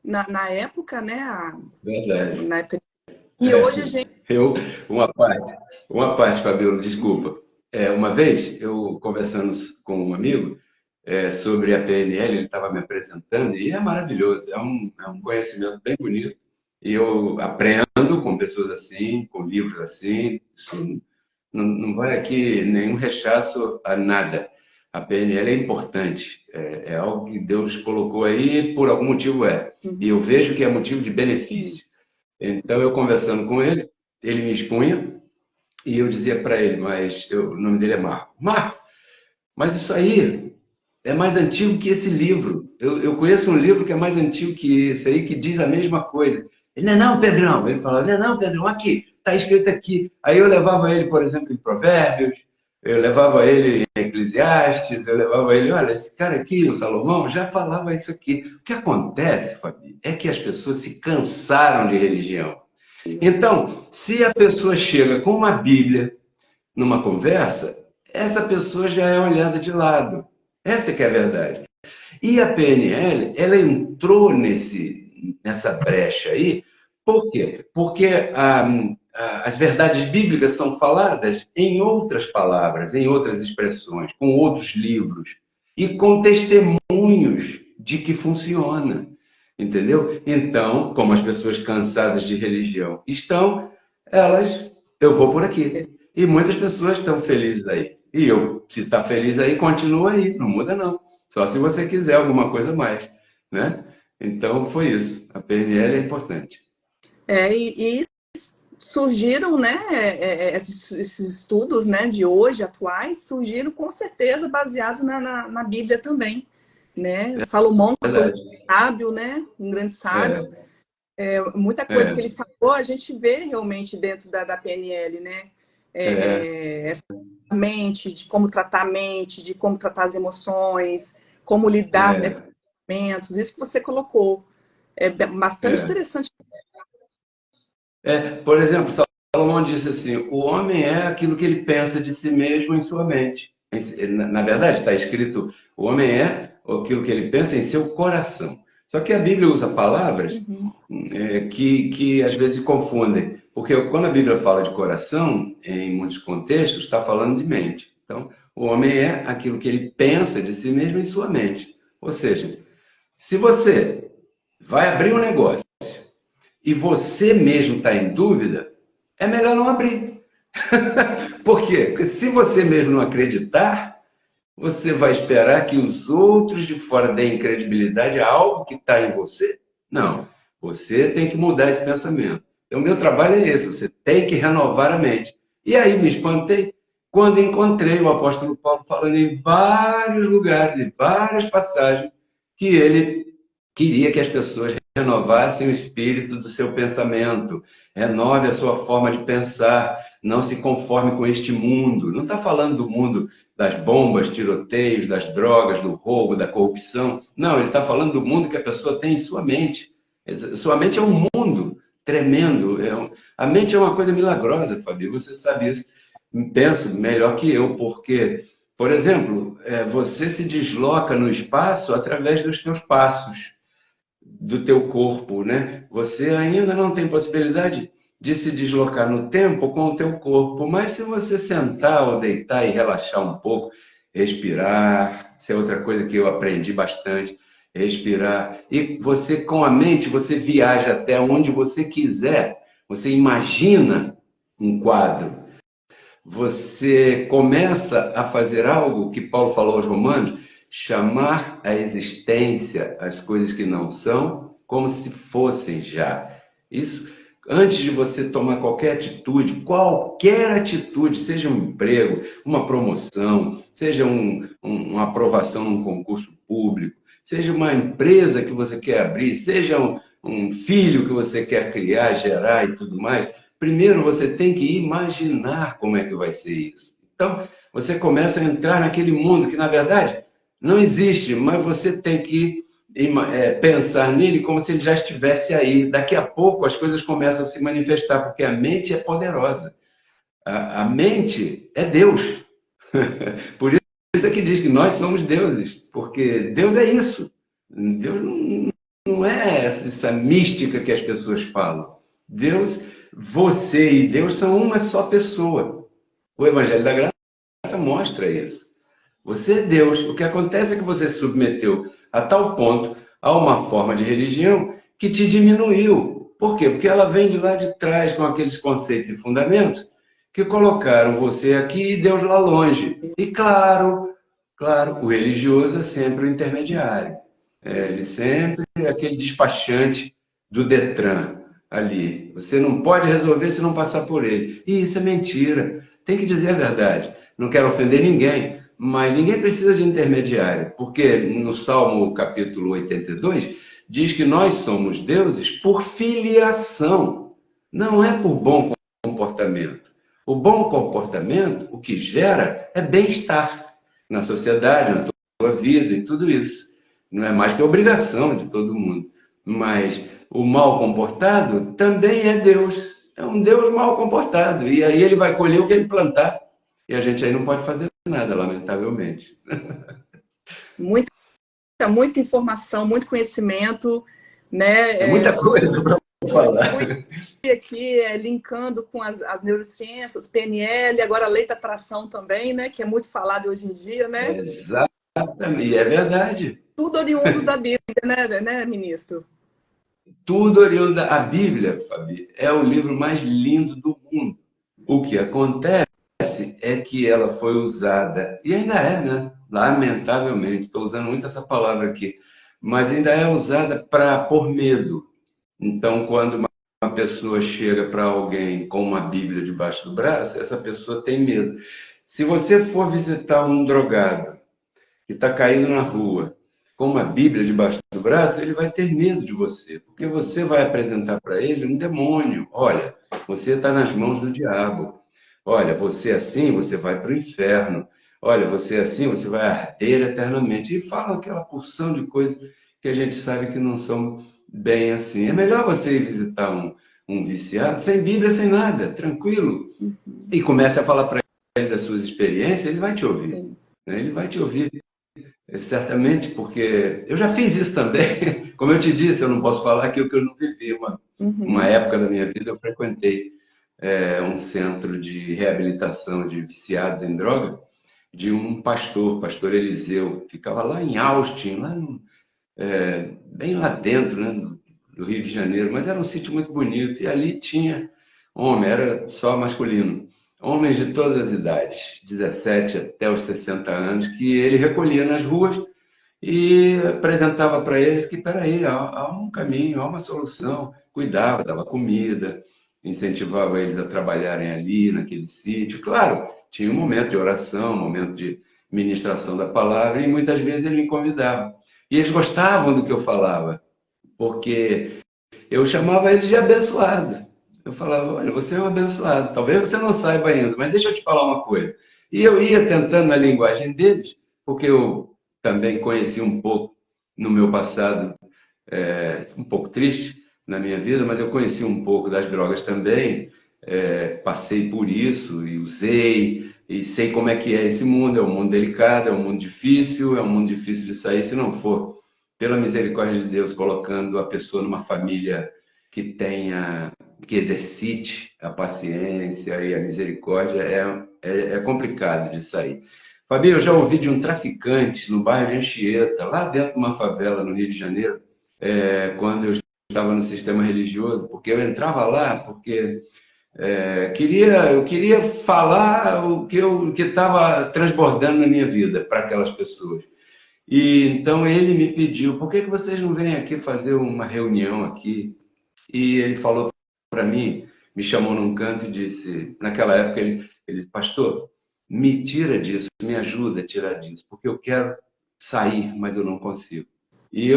Speaker 1: Na época, né?
Speaker 2: Verdade.
Speaker 1: Na época. E hoje a gente...
Speaker 2: Uma parte, Fabiola, desculpa. Uma vez, eu conversando com um amigo sobre a PNL, ele estava me apresentando, e é maravilhoso, é um conhecimento bem bonito. E eu aprendo com pessoas assim, com livros assim. Isso não vai aqui nenhum rechaço a nada. A PNL é importante. É algo que Deus colocou aí, por algum motivo é. E eu vejo que é motivo de
Speaker 1: Sim.
Speaker 2: benefício. Então, eu conversando com ele, ele me expunha e eu dizia para ele, o nome dele é Marco. Marco, mas isso aí é mais antigo que esse livro. Eu conheço um livro que é mais antigo que esse aí, que diz a mesma coisa. Ele, não, Pedrão. Ele falava, não, Pedrão, aqui, está escrito aqui. Aí eu levava ele, por exemplo, em Provérbios, eu levava ele em Eclesiastes, eu levava ele, olha, esse cara aqui, o Salomão, já falava isso aqui. O que acontece, Fabi, é que as pessoas se cansaram de religião.
Speaker 1: Isso.
Speaker 2: Então, se a pessoa chega com uma Bíblia numa conversa, essa pessoa já é olhada de lado. Essa que é a verdade. E a PNL, ela entrou nessa brecha aí, por quê? Porque as verdades bíblicas são faladas em outras palavras, em outras expressões, com outros livros e com testemunhos de que funciona, entendeu? Então, como as pessoas cansadas de religião estão, eu vou por aqui. E muitas pessoas estão felizes aí. E eu, se está feliz aí, continua aí, não muda não. Só se você quiser alguma coisa a mais, né? Então foi isso. A PNL é importante.
Speaker 1: E surgiram, né, esses estudos, né, de hoje, atuais, surgiram com certeza baseados na Bíblia também, né? Salomão foi um
Speaker 2: Verdade.
Speaker 1: sábio, né, um grande sábio.
Speaker 2: É,
Speaker 1: Muita coisa que
Speaker 2: é,
Speaker 1: ele falou, a gente vê realmente dentro da PNL, né?
Speaker 2: é,
Speaker 1: Essa mente, de como tratar a mente, de como tratar as emoções, como lidar, né, com
Speaker 2: é,
Speaker 1: os sentimentos, isso que você colocou. É bastante
Speaker 2: é.
Speaker 1: interessante.
Speaker 2: Por exemplo, Salomão disse assim: o homem é aquilo que ele pensa de si mesmo em sua mente. Na verdade, está escrito: o homem é aquilo que ele pensa em seu coração. Só que a Bíblia usa palavras
Speaker 1: Uhum.
Speaker 2: que às vezes confundem. Porque quando a Bíblia fala de coração, em muitos contextos, está falando de mente. Então, o homem é aquilo que ele pensa de si mesmo em sua mente. Ou seja, se você vai abrir um negócio e você mesmo está em dúvida, é melhor não abrir. Por quê? Porque se você mesmo não acreditar, você vai esperar que os outros de fora deem credibilidade a algo que está em você? Não. Você tem que mudar esse pensamento. Então, o meu trabalho é esse: você tem que renovar a mente. E aí me espantei quando encontrei o apóstolo Paulo falando em vários lugares, em várias passagens, que ele queria que as pessoas renovassem o espírito do seu pensamento, renove a sua forma de pensar, não se conforme com este mundo. Não está falando do mundo das bombas, tiroteios, das drogas, do roubo, da corrupção. Não, ele está falando do mundo que a pessoa tem em sua mente. Sua mente é um mundo tremendo. A mente é uma coisa milagrosa, Fabi, você sabe isso. Penso melhor que eu, porque, por exemplo, você se desloca no espaço através dos teus passos, do teu corpo, né? Você ainda não tem possibilidade de se deslocar no tempo com o teu corpo, mas se você sentar ou deitar e relaxar um pouco, respirar, isso é outra coisa que eu aprendi bastante, respirar. E você, com a mente, você viaja até onde você quiser, você imagina um quadro, você começa a fazer algo que Paulo falou aos Romanos, chamar a existência as coisas que não são como se fossem já. Isso, antes de você tomar qualquer atitude, seja um emprego, uma promoção, seja uma aprovação num concurso público, seja uma empresa que você quer abrir, seja um filho que você quer criar, gerar e tudo mais, primeiro você tem que imaginar como é que vai ser isso. Então, você começa a entrar naquele mundo que, na verdade, não existe, mas você tem que pensar nele como se ele já estivesse aí. Daqui a pouco as coisas começam a se manifestar, porque a mente é poderosa. A mente é Deus. Por isso é que diz que nós somos deuses, porque Deus é isso. Deus não é essa mística que as pessoas falam. Deus, você e Deus são uma só pessoa. O Evangelho da Graça mostra isso. Você é Deus. O que acontece é que você se submeteu a tal ponto a uma forma de religião que te diminuiu. Por quê? Porque ela vem de lá de trás com aqueles conceitos e fundamentos que colocaram você aqui e Deus lá longe. E claro, claro, o religioso é sempre o intermediário. Ele sempre é aquele despachante do Detran ali. Você não pode resolver se não passar por ele. E isso é mentira. Tem que dizer a verdade. Não quero ofender ninguém, mas ninguém precisa de intermediário, porque no Salmo capítulo 82 diz que nós somos deuses por filiação, não é por bom comportamento. O bom comportamento, o que gera é bem-estar na sociedade, na tua vida e tudo isso. Não é mais que obrigação de todo mundo. Mas o mal comportado também é Deus. É um Deus mal comportado. E aí ele vai colher o que ele plantar. E a gente aí não pode fazer nada, lamentavelmente.
Speaker 1: Muita informação, muito conhecimento, né?
Speaker 2: É muita coisa para falar.
Speaker 1: Aqui linkando com as neurociências, PNL, agora a lei da atração também, né? Que é muito falado hoje em dia, né?
Speaker 2: Exatamente, e é verdade.
Speaker 1: Tudo oriundos da Bíblia, né, ministro?
Speaker 2: Tudo oriundo. A Bíblia, Fabi, é o livro mais lindo do mundo. O que acontece é que ela foi usada, e ainda é, né? Lamentavelmente, estou usando muito essa palavra aqui, mas ainda é usada para pôr medo. Então, quando uma pessoa chega para alguém com uma Bíblia debaixo do braço, essa pessoa tem medo. Se você for visitar um drogado que está caído na rua com uma Bíblia debaixo do braço, ele vai ter medo de você, porque você vai apresentar para ele um demônio. Olha, você está nas mãos do diabo. Olha, você assim, você vai para o inferno. Olha, você assim, você vai arder eternamente. E fala aquela porção de coisas que a gente sabe que não são bem assim. É melhor você ir visitar um viciado sem Bíblia, sem nada, tranquilo. E comece a falar para ele das suas experiências, ele vai te ouvir. Né? Ele vai te ouvir. Certamente, porque eu já fiz isso também. Como eu te disse, eu não posso falar aquilo que eu não vivi. Uma época da minha vida eu frequentei um centro de reabilitação de viciados em droga de um pastor Eliseu. Ficava lá em Austin, bem lá dentro, né, do Rio de Janeiro, mas era um sítio muito bonito. E ali tinha homem, era só masculino. Homens de todas as idades, 17 até os 60 anos, que ele recolhia nas ruas e apresentava para eles que, peraí, há um caminho, há uma solução. Cuidava, dava comida, incentivava eles a trabalharem ali, naquele sítio. Claro, tinha um momento de oração, um momento de ministração da palavra, e muitas vezes ele me convidava. E eles gostavam do que eu falava, porque eu chamava eles de abençoado. Eu falava, olha, você é um abençoado. Talvez você não saiba ainda, mas deixa eu te falar uma coisa. E eu ia tentando na linguagem deles, porque eu também conheci um pouco no meu passado, um pouco triste na minha vida, mas eu conheci um pouco das drogas também, passei por isso e usei, e sei como é que é esse mundo. É um mundo delicado, é um mundo difícil de sair se não for pela misericórdia de Deus, colocando a pessoa numa família que exercite a paciência e a misericórdia. É complicado de sair. Fabi, eu já ouvi de um traficante no bairro de Anchieta, lá dentro de uma favela no Rio de Janeiro, quando eu estava no sistema religioso, porque eu entrava lá porque eu queria falar o que estava transbordando na minha vida para aquelas pessoas. E então ele me pediu, por que vocês não vêm aqui fazer uma reunião aqui? E ele falou para mim, me chamou num canto e disse, naquela época ele, pastor, me tira disso, me ajuda a tirar disso, porque eu quero sair, mas eu não consigo. E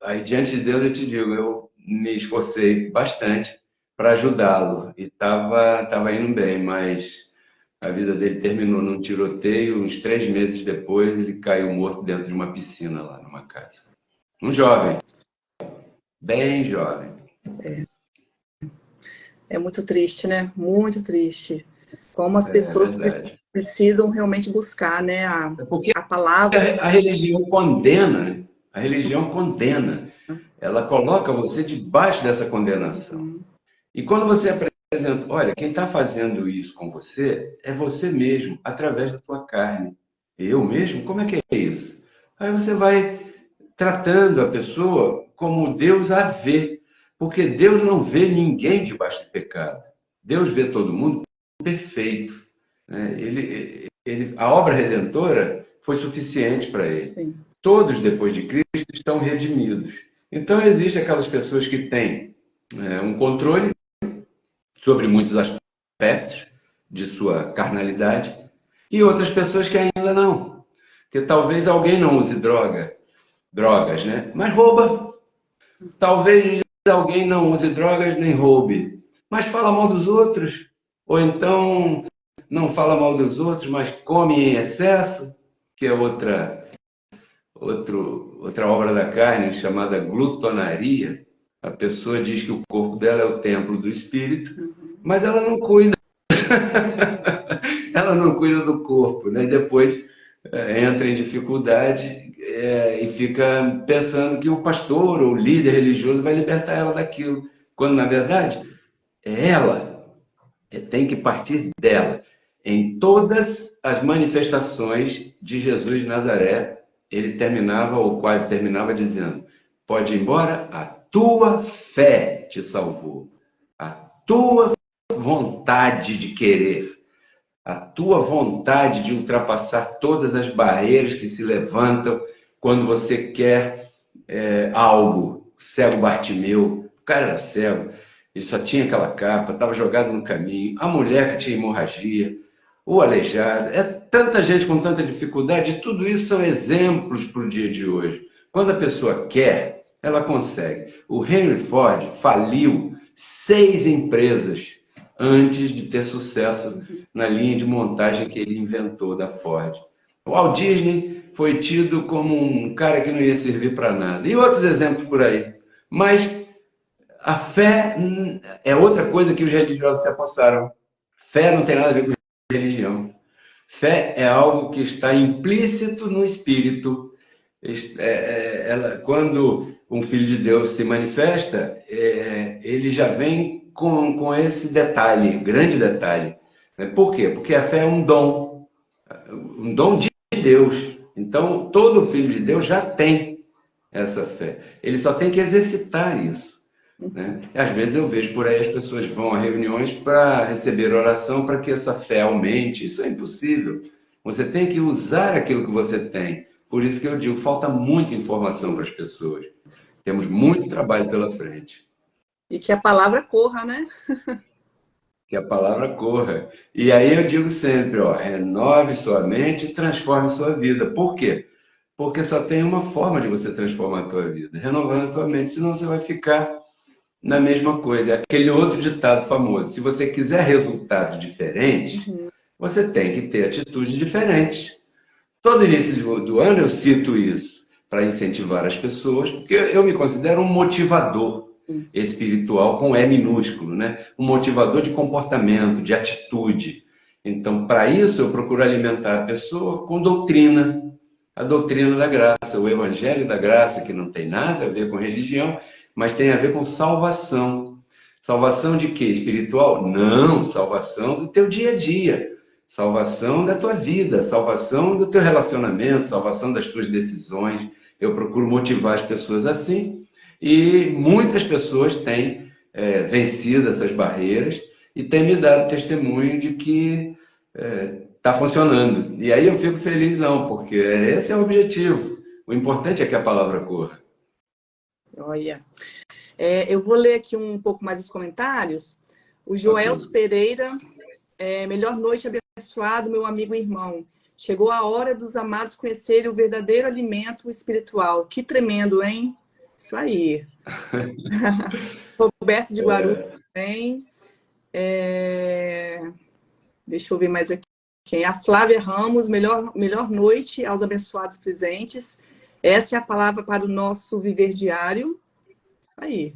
Speaker 2: aí diante de Deus eu te digo, eu me esforcei bastante para ajudá-lo e estava indo bem, mas a vida dele terminou num tiroteio. Uns 3 meses depois, ele caiu morto dentro de uma piscina lá numa casa. Um jovem, bem jovem.
Speaker 1: É muito triste, né? Muito triste. Como as pessoas precisam realmente buscar, né, a palavra.
Speaker 2: A religião condena, a religião condena. Ela coloca você debaixo dessa condenação. E quando você apresenta, olha, quem está fazendo isso com você é você mesmo, através da tua carne. Eu mesmo? Como é que é isso? Aí você vai tratando a pessoa como Deus a vê. Porque Deus não vê ninguém debaixo de pecado. Deus vê todo mundo perfeito, né? A obra redentora foi suficiente para ele.
Speaker 1: Sim.
Speaker 2: Todos, depois de Cristo, estão redimidos. Então, existem aquelas pessoas que têm um controle sobre muitos aspectos de sua carnalidade e outras pessoas que ainda não. Que talvez alguém não use drogas, né? Mas rouba. Talvez alguém não use drogas nem roube, mas fala mal dos outros. Ou então não fala mal dos outros, mas come em excesso, que é outra obra da carne chamada glutonaria. A pessoa diz que o corpo dela é o templo do espírito, mas ela não cuida. Ela não cuida do corpo, né? Depois entra em dificuldade e fica pensando que o pastor ou o líder religioso vai libertar ela daquilo, quando na verdade ela tem que partir dela. Em todas as manifestações de Jesus de Nazaré, ele terminava ou quase terminava dizendo: pode ir embora, a tua fé te salvou, a tua vontade de querer, a tua vontade de ultrapassar todas as barreiras que se levantam quando você quer algo. Cego Bartimeu, o cara era cego, ele só tinha aquela capa, estava jogado no caminho. A mulher que tinha hemorragia, o aleijado, tanta gente com tanta dificuldade, e tudo isso são exemplos para o dia de hoje. Quando a pessoa quer, ela consegue. O Henry Ford faliu 6 empresas antes de ter sucesso na linha de montagem que ele inventou da Ford. O Walt Disney foi tido como um cara que não ia servir para nada. E outros exemplos por aí. Mas a fé é outra coisa que os religiosos se apossaram. Fé não tem nada a ver com religião. Fé é algo que está implícito no espírito. Quando um filho de Deus se manifesta, ele já vem com esse detalhe, grande detalhe. Por quê? Porque a fé é um dom de Deus. Então, todo filho de Deus já tem essa fé. Ele só tem que exercitar isso, né? Às vezes eu vejo por aí as pessoas vão a reuniões para receber oração para que essa fé aumente. Isso é impossível. Você tem que usar aquilo que você tem. Por isso que eu digo, falta muita informação para as pessoas. Temos muito trabalho pela frente.
Speaker 1: E que a palavra corra, né?
Speaker 2: Que a palavra corra. E aí eu digo sempre, renove sua mente e transforme sua vida. Por quê? Porque só tem uma forma de você transformar a tua vida, renovando a tua mente, senão você vai ficar na mesma coisa. É aquele outro ditado famoso: se você quiser resultados diferentes, você tem que ter atitudes diferentes. Todo início do ano eu cito isso para incentivar as pessoas, porque eu me considero um motivador espiritual com E minúsculo, né? Um motivador de comportamento, de atitude. Então, para isso, eu procuro alimentar a pessoa com doutrina, a doutrina da graça, o evangelho da graça, que não tem nada a ver com religião, mas tem a ver com salvação. Salvação de quê? Espiritual? Não, salvação do teu dia a dia, salvação da tua vida, salvação do teu relacionamento, salvação das tuas decisões. Eu procuro motivar as pessoas assim. E muitas pessoas têm vencido essas barreiras e têm me dado testemunho de que está funcionando. E aí eu fico felizão, porque esse é o objetivo. O importante é que a palavra corra.
Speaker 1: Olha, eu vou ler aqui um pouco mais os comentários. O Joelso Pereira, melhor noite abençoado, meu amigo e irmão. Chegou a hora dos amados conhecerem o verdadeiro alimento espiritual. Que tremendo, hein? Isso aí. Roberto de Guarulhos também. Deixa eu ver mais aqui. A Flávia Ramos, melhor noite aos abençoados presentes. Essa é a palavra para o nosso viver diário. Isso aí.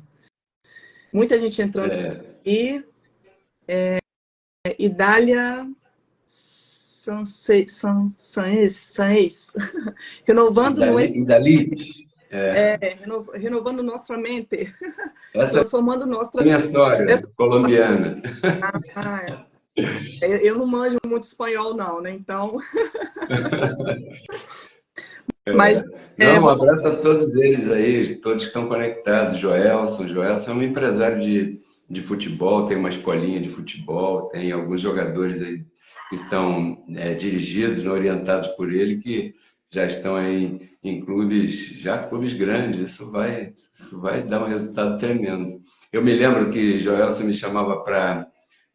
Speaker 1: Muita gente entrando aqui. Idália Sanes. Renovando renovando nossa mente.
Speaker 2: Essa
Speaker 1: transformando nossa...
Speaker 2: é a minha história colombiana.
Speaker 1: Eu não manjo muito espanhol, não, né? Então... Mas
Speaker 2: Não, um
Speaker 1: vou...
Speaker 2: abraço a todos eles aí, todos que estão conectados. Joelson é um empresário de futebol, tem uma escolinha de futebol, tem alguns jogadores aí que estão dirigidos, né, orientados por ele, que já estão aí em clubes, já clubes grandes. Isso vai dar um resultado tremendo. Eu me lembro que Joelson me chamava para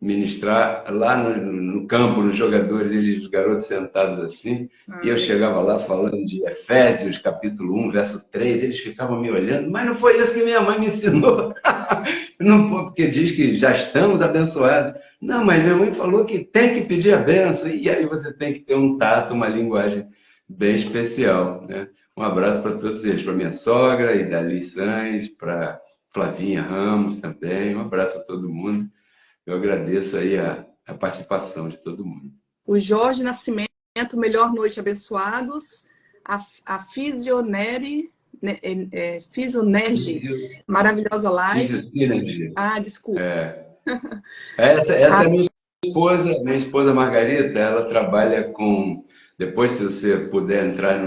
Speaker 2: ministrar lá no campo, nos jogadores, eles, os garotos sentados assim, e eu chegava lá falando de Efésios, capítulo 1, verso 3, eles ficavam me olhando, mas não foi isso que minha mãe me ensinou. Não, porque diz que já estamos abençoados. Não, mas minha mãe falou que tem que pedir a benção, e aí você tem que ter um tato, uma linguagem bem especial, né? Um abraço para todos eles, para minha sogra, Idali Sainz, para Flavinha Ramos também, um abraço a todo mundo. Eu agradeço aí a participação de todo mundo.
Speaker 1: O Jorge Nascimento, Melhor Noite Abençoados. A Fisioneri, Fisionerge, maravilhosa live.
Speaker 2: Fisionerge.
Speaker 1: Desculpa.
Speaker 2: Essa é a minha esposa Margarita, ela trabalha com... Depois, se você puder entrar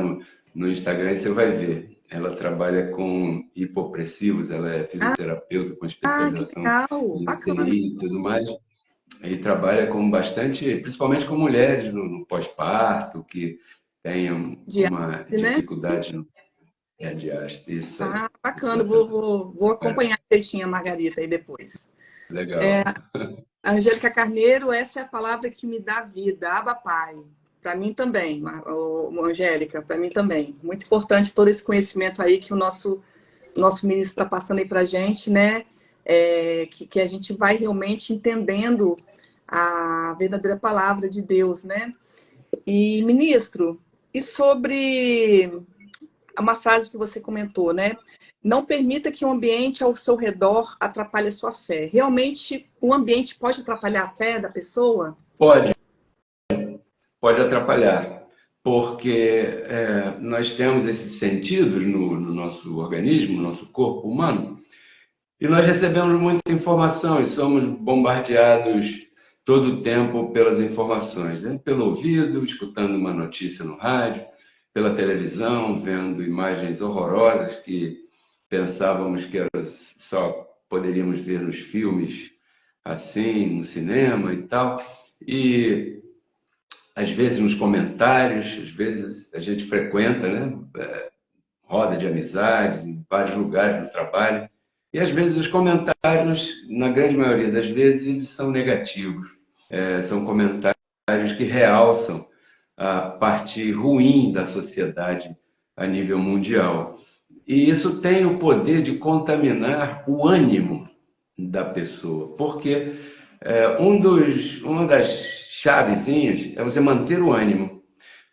Speaker 2: no Instagram, você vai ver. Ela trabalha com hipopressivos, ela é fisioterapeuta com especialização em UTI e tudo mais. E trabalha com bastante, principalmente com mulheres no pós-parto, que tenham uma dificuldade de diástase. Isso aí.
Speaker 1: Bacana, vou acompanhar a Margarita aí depois.
Speaker 2: Legal.
Speaker 1: Angélica Carneiro, essa é a palavra que me dá vida, Abba Pai. Para mim também, Angélica, para mim também. Muito importante todo esse conhecimento aí que o nosso ministro está passando aí para a gente, né? Que a gente vai realmente entendendo a verdadeira palavra de Deus, né? E, ministro, e sobre uma frase que você comentou, né? Não permita que o ambiente ao seu redor atrapalhe a sua fé. Realmente, o ambiente pode atrapalhar a fé da pessoa?
Speaker 2: Pode atrapalhar, porque nós temos esses sentidos no nosso organismo, no nosso corpo humano, e nós recebemos muita informação e somos bombardeados todo o tempo pelas informações, né? Pelo ouvido, escutando uma notícia no rádio, pela televisão, vendo imagens horrorosas que pensávamos que só poderíamos ver nos filmes, assim, no cinema e tal. E às vezes nos comentários, às vezes a gente frequenta, né? Roda de amizades, em vários lugares no trabalho. E às vezes os comentários, na grande maioria das vezes, eles são negativos. São comentários que realçam a parte ruim da sociedade a nível mundial. E isso tem o poder de contaminar o ânimo da pessoa, porque uma das chavezinhas é você manter o ânimo.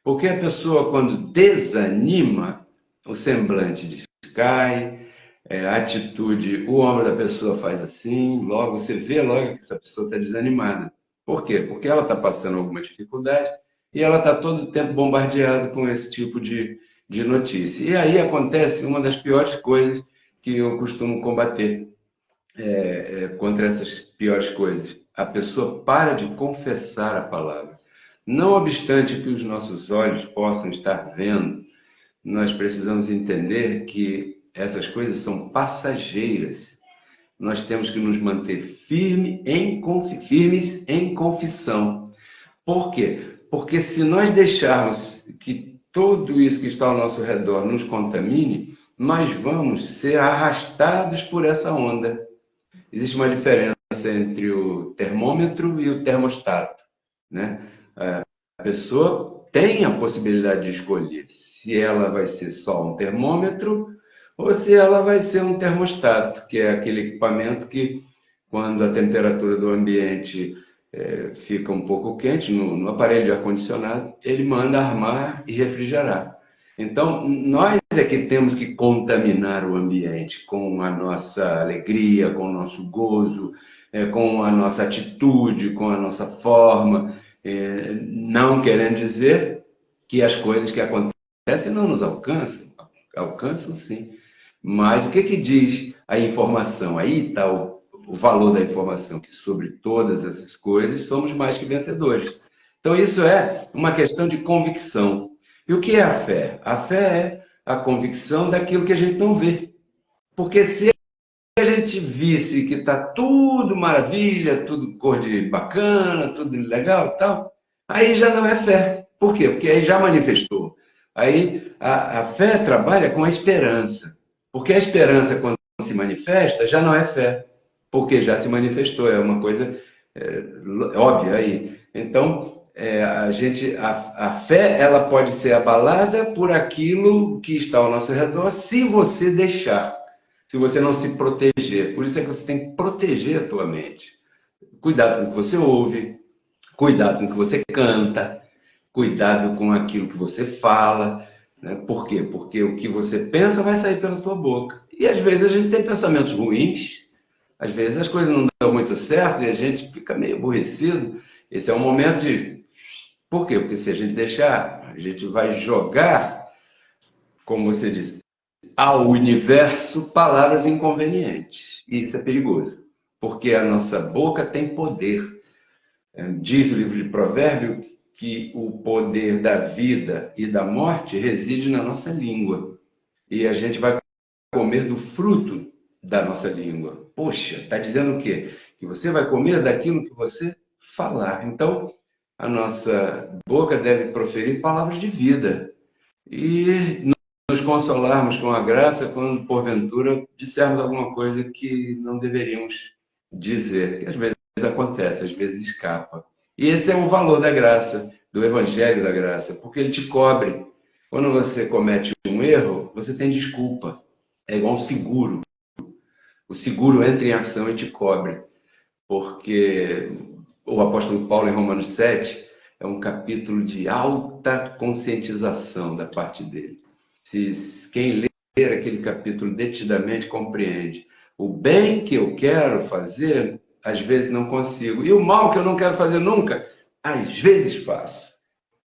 Speaker 2: Porque a pessoa, quando desanima, o semblante descai, a atitude, o ombro da pessoa faz assim, logo você vê logo que essa pessoa está desanimada. Por quê? Porque ela está passando alguma dificuldade e ela está todo o tempo bombardeada com esse tipo de notícia. E aí acontece uma das piores coisas que eu costumo combater contra essas piores coisas. A pessoa para de confessar a palavra. Não obstante que os nossos olhos possam estar vendo, nós precisamos entender que essas coisas são passageiras. Nós temos que nos manter firmes em confissão. Por quê? Porque se nós deixarmos que tudo isso que está ao nosso redor nos contamine, nós vamos ser arrastados por essa onda. Existe uma diferença entre o termômetro e o termostato, né? A pessoa tem a possibilidade de escolher se ela vai ser só um termômetro ou se ela vai ser um termostato, que é aquele equipamento que, quando a temperatura do ambiente fica um pouco quente, no aparelho de ar-condicionado, ele manda armar e refrigerar. Então, nós é que temos que contaminar o ambiente com a nossa alegria, com o nosso gozo, com a nossa atitude, com a nossa forma, não querendo dizer que as coisas que acontecem não nos alcançam. Alcançam, sim. Mas o que diz a informação? Aí está o valor da informação, que sobre todas essas coisas somos mais que vencedores. Então, isso é uma questão de convicção. E o que é a fé? A fé é a convicção daquilo que a gente não vê. Porque se a gente visse que está tudo maravilha, tudo cor de bacana, tudo legal e tal, aí já não é fé. Por quê? Porque aí já manifestou. Aí a fé trabalha com a esperança. Porque a esperança, quando se manifesta, já não é fé. Porque já se manifestou. É uma coisa óbvia aí. Então, a fé ela pode ser abalada por aquilo que está ao nosso redor, se você deixar, se você não se proteger. Por isso é que você tem que proteger a tua mente. Cuidado com o que você ouve, cuidado com o que você canta, cuidado com aquilo que você fala. Né? Por quê? Porque o que você pensa vai sair pela tua boca. E às vezes a gente tem pensamentos ruins, às vezes as coisas não dão muito certo e a gente fica meio aborrecido. Esse é um momento de... Por quê? Porque se a gente deixar, a gente vai jogar, como você disse, ao universo palavras inconvenientes. E isso é perigoso, porque a nossa boca tem poder. Diz o livro de Provérbios que o poder da vida e da morte reside na nossa língua. E a gente vai comer do fruto da nossa língua. Poxa, está dizendo o quê? Que você vai comer daquilo que você falar. Então, a nossa boca deve proferir palavras de vida. E nos consolarmos com a graça quando, porventura, dissermos alguma coisa que não deveríamos dizer. Que às vezes acontece, às vezes escapa. E esse é o valor da graça, do Evangelho da Graça, porque ele te cobre. Quando você comete um erro, você tem desculpa. É igual um seguro. O seguro entra em ação e te cobre. Porque o apóstolo Paulo, em Romanos 7, é um capítulo de alta conscientização da parte dele. Quem ler aquele capítulo detidamente compreende. O bem que eu quero fazer, às vezes não consigo. E o mal que eu não quero fazer nunca, às vezes faço.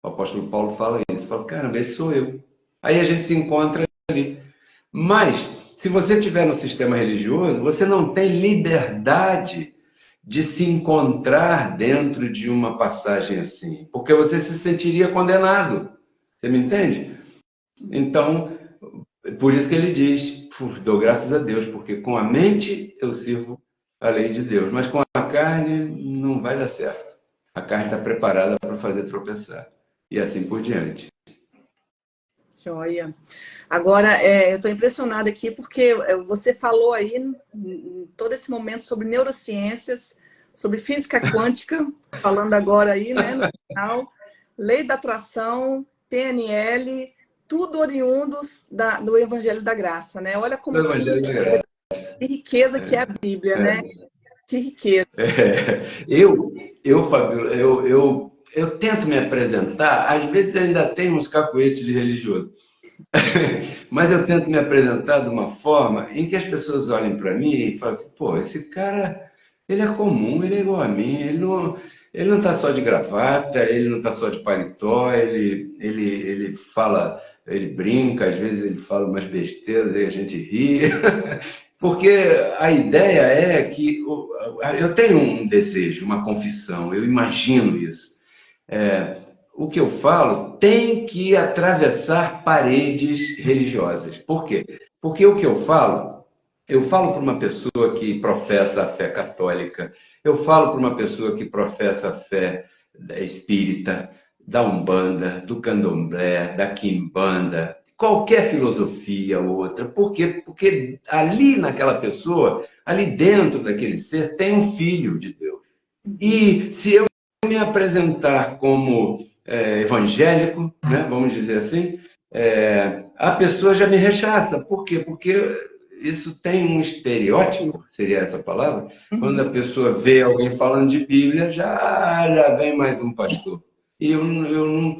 Speaker 2: O apóstolo Paulo fala isso. Fala, caramba, esse sou eu. Aí a gente se encontra ali. Mas, se você estiver no sistema religioso, você não tem liberdade de se encontrar dentro de uma passagem assim. Porque você se sentiria condenado. Você me entende? Então, por isso que ele diz, dou graças a Deus, porque com a mente eu sirvo a lei de Deus, mas com a carne não vai dar certo. A carne está preparada para fazer tropeçar. E assim por diante.
Speaker 1: Joia. Agora, eu estou impressionada aqui porque você falou aí, em todo esse momento, sobre neurociências, sobre física quântica, falando agora aí, né, no final, lei da atração, PNL, tudo oriundos do Evangelho da Graça, né? Olha como que riqueza que é a Bíblia, né? Que riqueza.
Speaker 2: Fábio, eu tento me apresentar, às vezes ainda tem uns cacuetes de religioso, mas eu tento me apresentar de uma forma em que as pessoas olhem para mim e falem assim, pô, esse cara, ele é comum, ele é igual a mim, ele não está só de gravata, ele não está só de paletó, ele fala, ele brinca, às vezes ele fala umas besteiras e a gente ri. Porque a ideia é que eu tenho um desejo, uma confissão, eu imagino isso. O que eu falo tem que atravessar paredes religiosas. Por quê? Porque o que eu falo para uma pessoa que professa a fé católica, eu falo para uma pessoa que professa a fé espírita, da Umbanda, do Candomblé, da Quimbanda, qualquer filosofia ou outra. Por quê? Porque ali naquela pessoa, ali dentro daquele ser, tem um filho de Deus. E se eu me apresentar como evangélico, né, vamos dizer assim, a pessoa já me rechaça. Por quê? Porque isso tem um estereótipo, seria essa palavra, quando a pessoa vê alguém falando de Bíblia, já vem mais um pastor. E o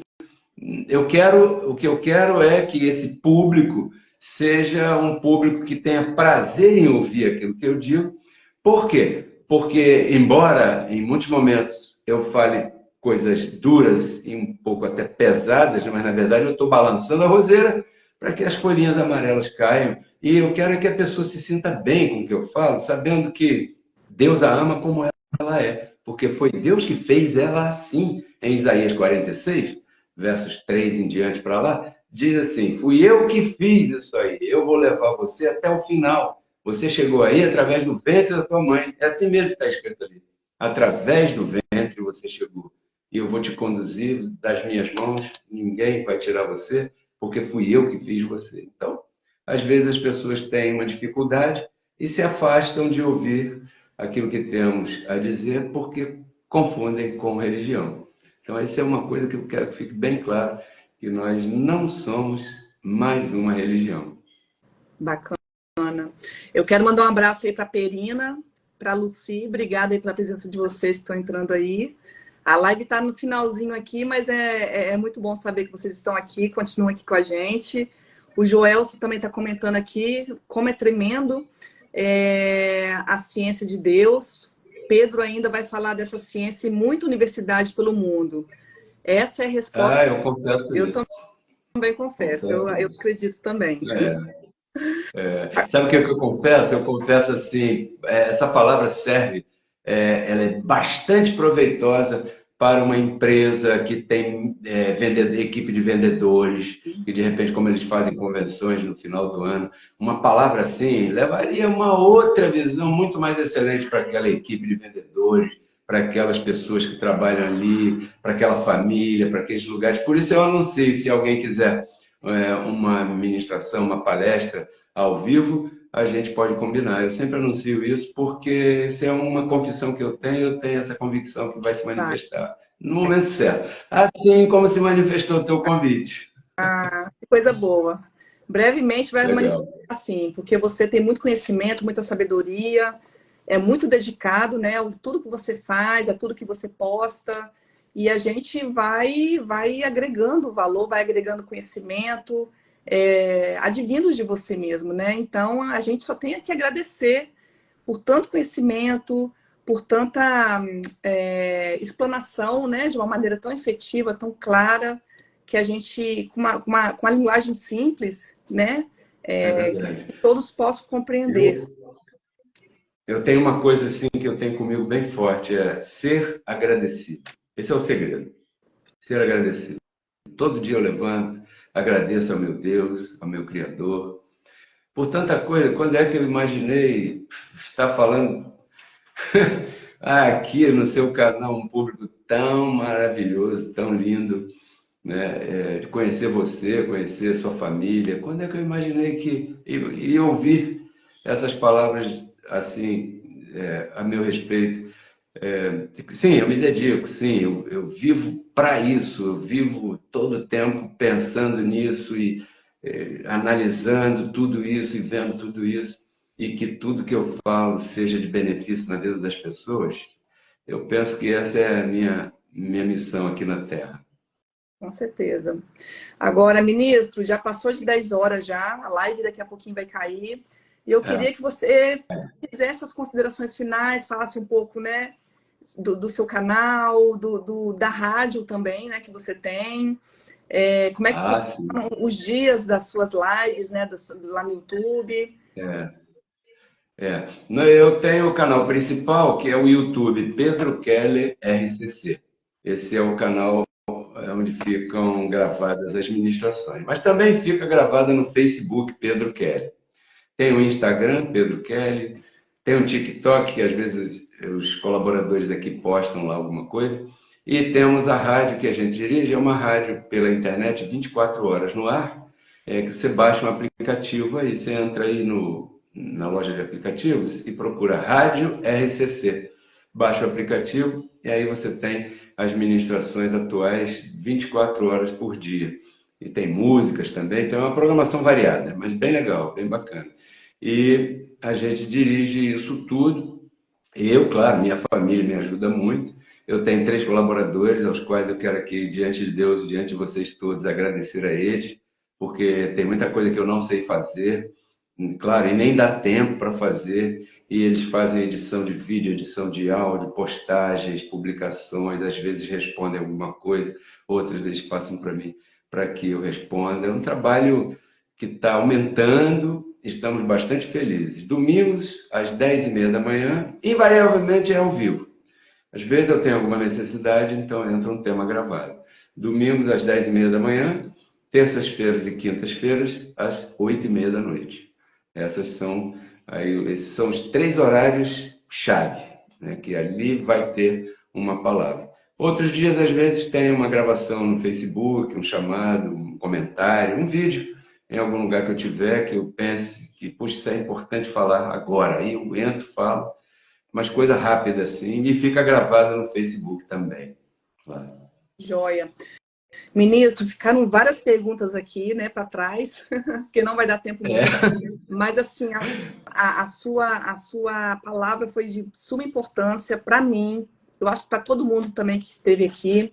Speaker 2: que eu quero é que esse público seja um público que tenha prazer em ouvir aquilo que eu digo. Por quê? Porque, embora em muitos momentos eu fale coisas duras e um pouco até pesadas, mas na verdade eu estou balançando a roseira para que as folhinhas amarelas caiam. E eu quero que a pessoa se sinta bem com o que eu falo, sabendo que Deus a ama como ela é. Porque foi Deus que fez ela assim. Em Isaías 46, versos 3 em diante para lá, diz assim: fui eu que fiz isso aí, eu vou levar você até o final. Você chegou aí através do ventre da tua mãe. É assim mesmo que está escrito ali. Através do ventre você chegou. E eu vou te conduzir das minhas mãos, ninguém vai tirar você, porque fui eu que fiz você. Então, às vezes as pessoas têm uma dificuldade e se afastam de ouvir aquilo que temos a dizer porque confundem com religião. Então, essa é uma coisa que eu quero que fique bem claro, que nós não somos mais uma religião.
Speaker 1: Bacana. Eu quero mandar um abraço aí para a Perina, para a Lucy. Obrigada aí pela presença de vocês que estão entrando aí. A live está no finalzinho aqui, mas é muito bom saber que vocês estão aqui, continuam aqui com a gente. O Joelson também está comentando aqui como é tremendo a ciência de Deus. Pedro ainda vai falar dessa ciência em muita universidade pelo mundo. Essa é a resposta.
Speaker 2: Ah, eu confesso isso.
Speaker 1: Também confesso, eu acredito também.
Speaker 2: Sabe o que eu confesso? Eu confesso assim, essa palavra serve, ela é bastante proveitosa para uma empresa que tem equipe de vendedores, e de repente, como eles fazem convenções no final do ano, uma palavra assim levaria uma outra visão muito mais excelente para aquela equipe de vendedores, para aquelas pessoas que trabalham ali, para aquela família, para aqueles lugares. Por isso eu anuncio, se alguém quiser uma ministração, uma palestra ao vivo, a gente pode combinar. Eu sempre anuncio isso porque se é uma confissão que eu tenho essa convicção que vai se manifestar no momento certo. Assim como se manifestou o teu convite.
Speaker 1: Que coisa boa. Brevemente vai
Speaker 2: Legal.
Speaker 1: manifestar assim, porque você tem muito conhecimento, muita sabedoria, é muito dedicado, né? A tudo que você faz, a tudo que você posta, e a gente vai agregando valor, vai agregando conhecimento, advindos de você mesmo, né? Então a gente só tem que agradecer por tanto conhecimento, por tanta explanação, né? De uma maneira tão efetiva, tão clara, que a gente, com uma linguagem simples, né? Que todos possam compreender.
Speaker 2: Eu tenho uma coisa assim que eu tenho comigo bem forte, é ser agradecido. Esse é o segredo. Ser agradecido. Todo dia eu levanto, agradeço ao meu Deus, ao meu Criador, por tanta coisa. Quando é que eu imaginei estar falando aqui no seu canal, um público tão maravilhoso, tão lindo, né? De conhecer você, conhecer sua família. Quando é que eu imaginei que iria ouvir essas palavras assim, a meu respeito? Sim, eu me dedico, sim, eu vivo para isso, eu vivo todo o tempo pensando nisso e analisando tudo isso e vendo tudo isso, e que tudo que eu falo seja de benefício na vida das pessoas. Eu penso que essa é a minha missão aqui na Terra.
Speaker 1: Com certeza. Agora, ministro, já passou de 10 horas já, a live daqui a pouquinho vai cair, e eu queria que você fizesse as considerações finais, falasse um pouco, né, do seu canal, da rádio também, né, que você tem. Como é que funcionam os dias das suas lives, né, lá no YouTube?
Speaker 2: Eu tenho o canal principal, que é o YouTube Pedro Keller RCC. Esse é o canal onde ficam gravadas as ministrações. Mas também fica gravada no Facebook Pedro Keller. Tem o Instagram Pedro Keller, tem o TikTok, que às vezes os colaboradores aqui postam lá alguma coisa. E temos a rádio que a gente dirige, é uma rádio pela internet 24 horas no ar, que você baixa um aplicativo aí, você entra aí na loja de aplicativos e procura Rádio RCC. Baixa o aplicativo e aí você tem as ministrações atuais 24 horas por dia. E tem músicas também, então é uma programação variada, mas bem legal, bem bacana. E a gente dirige isso tudo. Eu, claro, minha família me ajuda muito. Eu tenho 3 colaboradores, aos quais eu quero aqui, diante de Deus, diante de vocês todos, agradecer a eles, porque tem muita coisa que eu não sei fazer, claro, e nem dá tempo para fazer, e eles fazem edição de vídeo, edição de áudio, postagens, publicações, às vezes respondem alguma coisa, outras eles passam para mim para que eu responda. É um trabalho que está aumentando, estamos bastante felizes. Domingos, às 10h30 da manhã, invariavelmente é ao vivo. Às vezes eu tenho alguma necessidade, então entra um tema gravado. Domingos às 10h30 da manhã, terças-feiras e quintas-feiras às 8h30 da noite. Esses são os 3 horários-chave, né, que ali vai ter uma palavra. Outros dias, às vezes, tem uma gravação no Facebook, um chamado, um comentário, um vídeo, em algum lugar que eu tiver, que eu pense que, puxa, isso é importante falar agora. Aí eu entro, falo, mas coisa rápida assim, e fica gravada no Facebook também. Claro.
Speaker 1: Joia. Ministro, ficaram várias perguntas aqui, né, para trás, porque não vai dar tempo mesmo. Mas, assim, a sua palavra foi de suma importância para mim, eu acho que para todo mundo também que esteve aqui.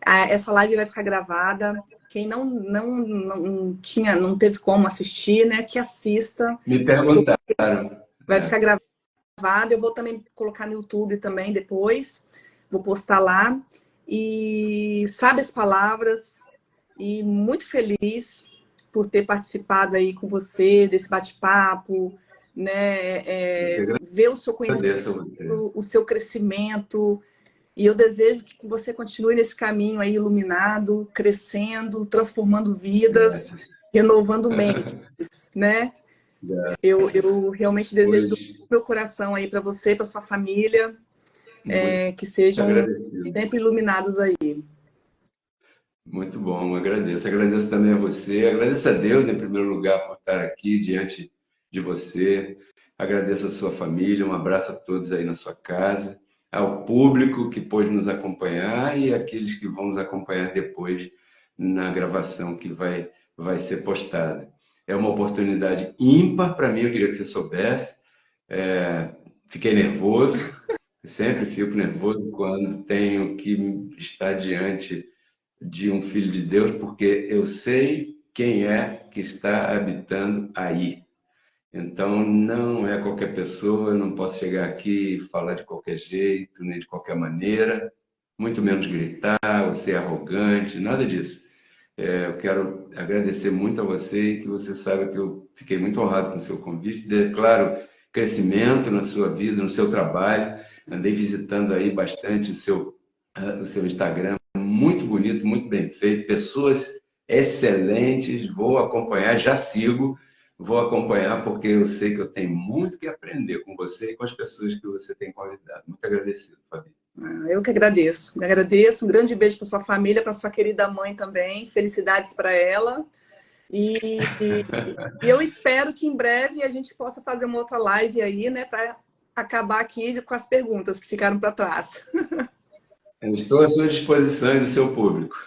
Speaker 1: Essa live vai ficar gravada. Quem não teve como assistir, né, que assista.
Speaker 2: Me perguntaram.
Speaker 1: Vai ficar gravada. Eu vou também colocar no YouTube também depois. Vou postar lá. E sabe as palavras, e muito feliz por ter participado aí com você desse bate-papo, né? Ver o seu conhecimento, o seu crescimento, e eu desejo que você continue nesse caminho aí iluminado, crescendo, transformando vidas, renovando mentes, né? Eu realmente desejo do meu coração aí para você, para sua família, que sejam sempre iluminados aí.
Speaker 2: Muito bom, agradeço. Agradeço também a você. Agradeço a Deus, em primeiro lugar, por estar aqui diante de você. Agradeço a sua família. Um abraço a todos aí na sua casa. Ao público que pôde nos acompanhar e aqueles que vão nos acompanhar depois na gravação que vai ser postada. É uma oportunidade ímpar para mim, eu queria que você soubesse. Fiquei nervoso. Sempre fico nervoso quando tenho que estar diante de um filho de Deus, porque eu sei quem é que está habitando aí. Então, não é qualquer pessoa, eu não posso chegar aqui e falar de qualquer jeito, nem de qualquer maneira, muito menos gritar ou ser arrogante, nada disso. Eu quero agradecer muito a você e que você saiba que eu fiquei muito honrado com o seu convite. Declaro crescimento na sua vida, no seu trabalho. Andei visitando aí bastante o seu Instagram, muito bonito, muito bem feito, pessoas excelentes, vou acompanhar, já sigo, vou acompanhar porque eu sei que eu tenho muito que aprender com você e com as pessoas que você tem convidado. Muito agradecido, Fabi.
Speaker 1: Eu que agradeço. Me agradeço. Um grande beijo para sua família, para sua querida mãe também. Felicidades para ela. E eu espero que em breve a gente possa fazer uma outra live aí, né, para acabar aqui com as perguntas que ficaram para trás.
Speaker 2: Eu estou à sua disposição e do seu público.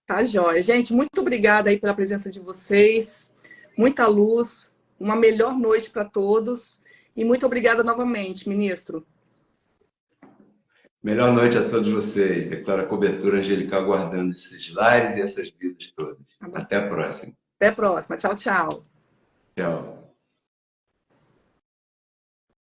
Speaker 1: Tá jóia. Gente, muito obrigada aí pela presença de vocês. Muita luz, uma melhor noite para todos. E muito obrigada novamente, ministro.
Speaker 2: Melhor noite a todos vocês. Declaro a cobertura angelical guardando esses lares e essas vidas todas. Até a próxima.
Speaker 1: Até a próxima. Tchau, tchau.
Speaker 2: Tchau.